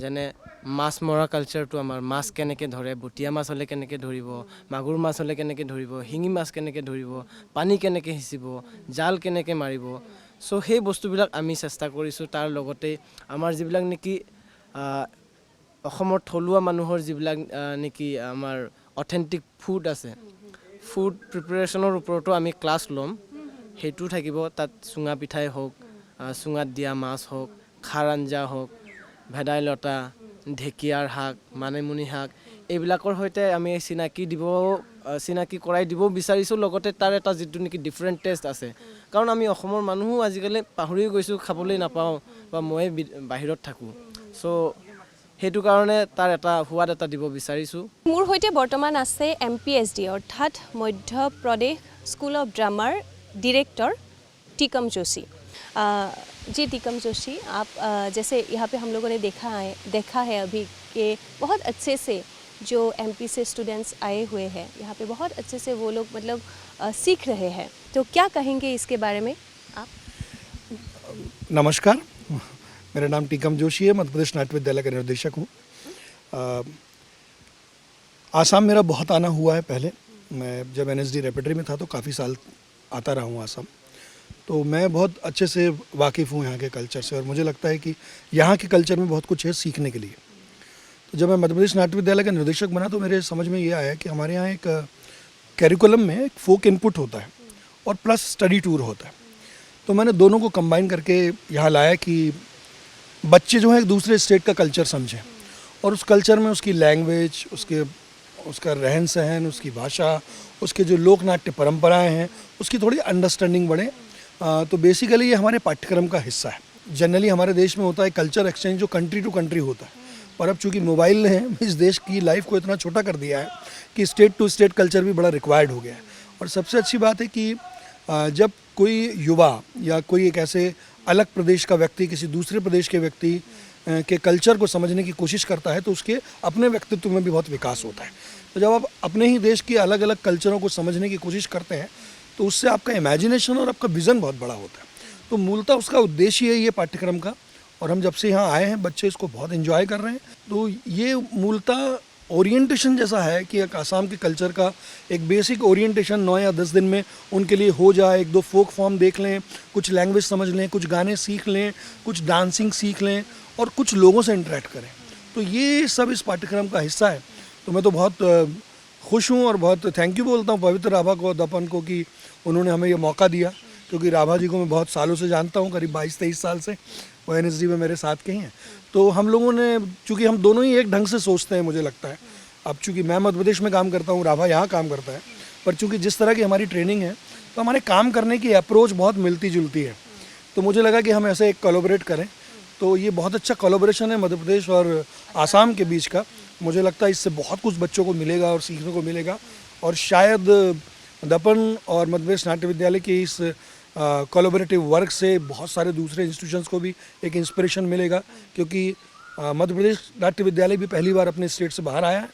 যেনে মাছ মৰা কালচাৰটো, আমাৰ মাছ কেনেকৈ ধৰে, বটীয়া মাছ হ'লে কেনেকৈ ধৰিব, মাগুৰ মাছ হ'লে কেনেকৈ ধৰিব, শিঙি মাছ কেনেকৈ ধৰিব, পানী কেনেকৈ সিঁচিব, জাল কেনেকৈ মাৰিব, চ' সেই বস্তুবিলাক আমি চেষ্টা কৰিছোঁ। তাৰ লগতে আমাৰ যিবিলাক নেকি অসমৰ থলুৱা মানুহৰ যিবিলাক নেকি আমাৰ অথেণ্টিক ফুড আছে, ফুড প্ৰিপেৰেশ্যনৰ ওপৰতো আমি ক্লাছ ল'ম। সেইটো থাকিব তাত, চুঙা পিঠাই হওক, চুঙাত দিয়া মাছ হওক, খাৰ আঞ্জা হওক, ভেদাইলতা, ঢেকীয়াৰ শাক, মানিমুনি শাক, এইবিলাকৰ সৈতে আমি চিনাকি কৰাই দিব বিচাৰিছোঁ। লগতে তাৰ এটা যিটো নেকি ডিফাৰেণ্ট টেষ্ট আছে, কাৰণ আমি অসমৰ মানুহো আজিকালি পাহৰি গৈছোঁ, খাবলৈ নাপাওঁ, বা মই বাহিৰত থাকোঁ, চ' সেইটো কাৰণে তাৰ এটা সোৱাদ এটা দিব বিচাৰিছোঁ। মোৰ সৈতে বৰ্তমান আছে MPSD অৰ্থাৎ মধ্য প্ৰদেশ স্কুল অফ ড্ৰামাৰ डायरेक्टर टीकम जोशी। जी टीकम जोशी, आप जैसे यहाँ पे हम लोगों ने देखा है अभी कि बहुत अच्छे से जो MP से स्टूडेंट्स आए हुए हैं यहाँ पे, बहुत अच्छे से वो लोग मतलब सीख रहे हैं, तो क्या कहेंगे इसके बारे में आप? नमस्कार, मेरा नाम टीकम जोशी है, मध्य प्रदेश नाट्य विद्यालय का निर्देशक हूँ। आसाम मेरा बहुत आना हुआ है। पहले मैं जब NSD रेपेटरी में था तो काफ़ी साल आता रहा हूँ आसाम, तो मैं बहुत अच्छे से वाकिफ़ हूँ यहाँ के कल्चर से, और मुझे लगता है कि यहाँ के कल्चर में बहुत कुछ है सीखने के लिए। तो जब मैं मध्य प्रदेश नाट्य विद्यालय का निर्देशक बना तो मेरे समझ में ये आया कि हमारे यहाँ एक कैरिकुलम में एक फोक इनपुट होता है और प्लस स्टडी टूर होता है, तो मैंने दोनों को कंबाइन करके यहाँ लाया कि बच्चे जो हैं एक दूसरे स्टेट का कल्चर समझें, और उस कल्चर में उसकी लैंग्वेज, उसका रहन सहन, उसकी भाषा, उसके जो लोक नाट्य परंपराएं हैं, उसकी थोड़ी अंडरस्टैंडिंग बढ़े। तो बेसिकली ये हमारे पाठ्यक्रम का हिस्सा है। जनरली हमारे देश में होता है कल्चर एक्सचेंज जो कंट्री टू कंट्री होता है, और अब चूंकि मोबाइल ने इस देश की लाइफ को इतना छोटा कर दिया है कि स्टेट टू स्टेट कल्चर भी बड़ा रिक्वायर्ड हो गया है। और सबसे अच्छी बात है कि जब कोई युवा या कोई एक ऐसे अलग प्रदेश का व्यक्ति किसी दूसरे प्रदेश के व्यक्ति के कल्चर को समझने की कोशिश करता है तो उसके अपने व्यक्तित्व में भी बहुत विकास होता है। तो जब आप अपने ही देश के अलग अलग कल्चरों को समझने की कोशिश करते हैं तो उससे आपका इमेजिनेशन और आपका विज़न बहुत बड़ा होता है। तो मूलतः उसका उद्देश्य है ये पाठ्यक्रम का, और हम जब से यहाँ आए हैं बच्चे इसको बहुत एंजॉय कर रहे हैं। तो ये मूलतः ओरिएंटेशन जैसा है कि एक आसाम के कल्चर का एक बेसिक ओरिएंटेशन 9 या 10 दिन में उनके लिए हो जाए। 1-2 फोक फॉर्म देख लें, कुछ लैंग्वेज समझ लें, कुछ गाने सीख लें, कुछ डांसिंग सीख लें और कुछ लोगों से इंटरेक्ट करें। तो ये सब इस पाठ्यक्रम का हिस्सा है। तो मैं तो बहुत खुश हूँ और बहुत थैंक यू बोलता हूँ पवित्र राभा को, दपन को, कि उन्होंने हमें ये मौका दिया। क्योंकि राभा जी को मैं बहुत सालों से जानता हूँ, करीब 22-23 साल से वो NSD में मेरे साथ के हैं। तो हम लोगों ने, चूँकि हम दोनों ही एक ढंग से सोचते हैं मुझे लगता है। अब चूँकि मैं मध्य प्रदेश में काम करता हूँ, राभा यहाँ काम करता है, पर चूँकि जिस तरह की हमारी ट्रेनिंग है तो हमारे काम करने की अप्रोच बहुत मिलती जुलती है। तो मुझे लगा कि हम ऐसे एक कोलैबोरेट करें। तो ये बहुत अच्छा कोलैबोरेशन है मध्य प्रदेश और आसाम के बीच का। मुझे लगता है इससे बहुत कुछ बच्चों को मिलेगा और सीखने को मिलेगा। और शायद दपन और मध्य प्रदेश नाट्य विद्यालय के इस कोलैबोरेटिव वर्क से बहुत सारे दूसरे इंस्टीट्यूशंस को भी एक इंस्पिरेशन मिलेगा। क्योंकि मध्य प्रदेश नाट्य विद्यालय भी पहली बार अपने स्टेट से बाहर आया है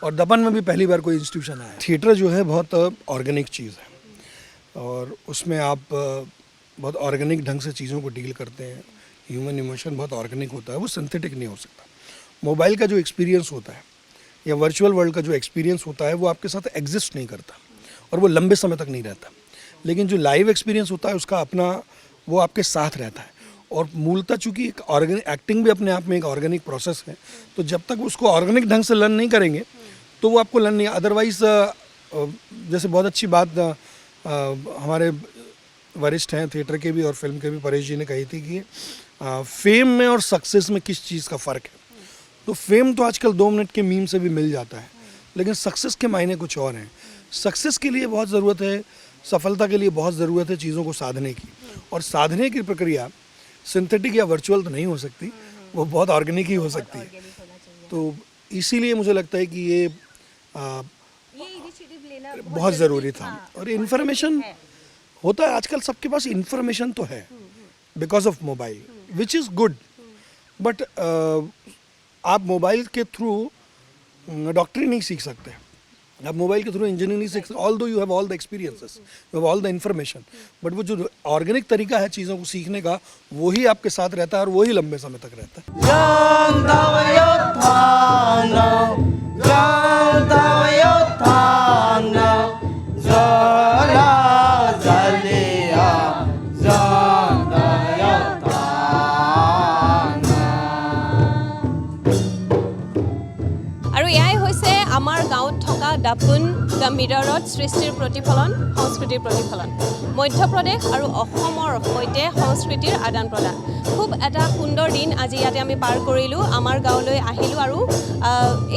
और दपन में भी पहली बार कोई इंस्टीट्यूशन आया है। थिएटर जो है बहुत ऑर्गेनिक चीज़ है और उसमें आप बहुत ऑर्गेनिक ढंग से चीज़ों को डील करते हैं। ह्यूमन इमोशन बहुत ऑर्गेनिक होता है, वो सिंथेटिक नहीं हो सकता। मोबाइल का जो एक्सपीरियंस होता है या वर्चुअल वर्ल्ड का जो एक्सपीरियंस होता है वो आपके साथ एग्जिस्ट नहीं करता और वो लंबे समय तक नहीं रहता। लेकिन जो लाइव एक्सपीरियंस होता है उसका अपना, वो आपके साथ रहता है। और मूलतः चूँकि एक ऑर्गेनिक एक्टिंग भी अपने आप में एक ऑर्गेनिक प्रोसेस है, तो जब तक उसको ऑर्गेनिक ढंग से लर्न नहीं करेंगे तो वो आपको लर्न नहीं। अदरवाइज़ जैसे बहुत अच्छी बात हमारे वरिष्ठ हैं थिएटर के भी और फिल्म के भी, परेश जी ने कही थी कि फेम में और सक्सेस में किस चीज़ का फ़र्क है। तो फेम तो आजकल 2 मिनट के मीम से भी मिल जाता है, लेकिन सक्सेस के मायने कुछ और हैं। सक्सेस के लिए बहुत ज़रूरत है, सफलता के लिए बहुत ज़रूरत है चीज़ों को साधने की, और साधने की प्रक्रिया सिंथेटिक या वर्चुअल तो नहीं हो सकती, वो बहुत ऑर्गेनिक ही हो सकती है। तो इसीलिए मुझे लगता है कि ये बहुत ज़रूरी था। और इन्फॉर्मेशन होता है आजकल सबके पास, इन्फॉर्मेशन तो है because of mobile, which is good. But आप मोबाइल के थ्रू डॉक्टरी नहीं सीख सकते, आप मोबाइल के थ्रू इंजीनियरिंग नहीं सीख सकते, ऑल दो you have all the experiences, you have all the information. But वो जो ऑर्गेनिक तरीका है चीज़ों को सीखने का, वही आपके साथ रहता है और वही लंबे समय तक रहता আৰু এয়াই হৈছে আমাৰ গাঁৱত থকা দাপোন দ্য মিৰৰত সৃষ্টিৰ প্ৰতিফলন, সংস্কৃতিৰ প্ৰতিফলন। মধ্যপ্ৰদেশ আৰু অসমৰ সৈতে সংস্কৃতিৰ আদান প্ৰদান। খুব এটা সুন্দৰ দিন আজি ইয়াতে আমি পাৰ কৰিলোঁ। আমাৰ গাঁৱলৈ আহিলোঁ আৰু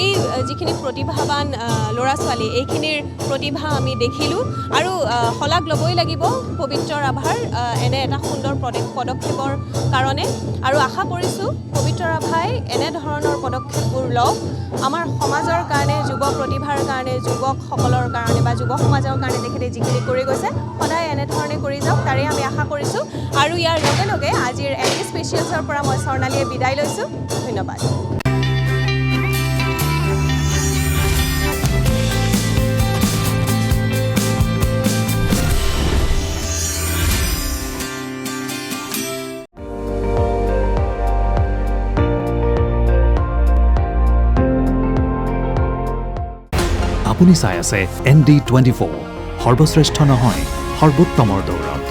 এই যিখিনি প্ৰতিভাৱান ল'ৰা ছোৱালী, এইখিনিৰ প্ৰতিভা আমি দেখিলোঁ আৰু শলাগ ল'বই লাগিব পবিত্ৰ ৰাভাৰ এনে এটা সুন্দৰ পদক্ষেপৰ কাৰণে। আৰু আশা কৰিছোঁ পবিত্ৰ ৰাভাই এনেধৰণৰ পদক্ষেপবোৰ লওক আমাৰ সমাজৰ কাৰণে, যুৱ প্ৰতিভাৰ কাৰণে, যুৱকসকলৰ কাৰণে বা যুৱ সমাজৰ কাৰণে তেখেতে যিখিনি কৰি গৈছে সদায় এনেধৰণে কৰি যাওক, তাৰে আমি আশা কৰিছোঁ। আৰু ইয়াৰ লগে লগে আজিৰ এডি স্পেচিয়েলছৰ পৰা মই স্বৰ্ণালীয়ে বিদায় লৈছোঁ। ধন্যবাদ। আপুনি চাই আছে ND24, সৰ্বশ্ৰেষ্ঠ নহয় সৰ্বোত্তমৰ দৌৰত।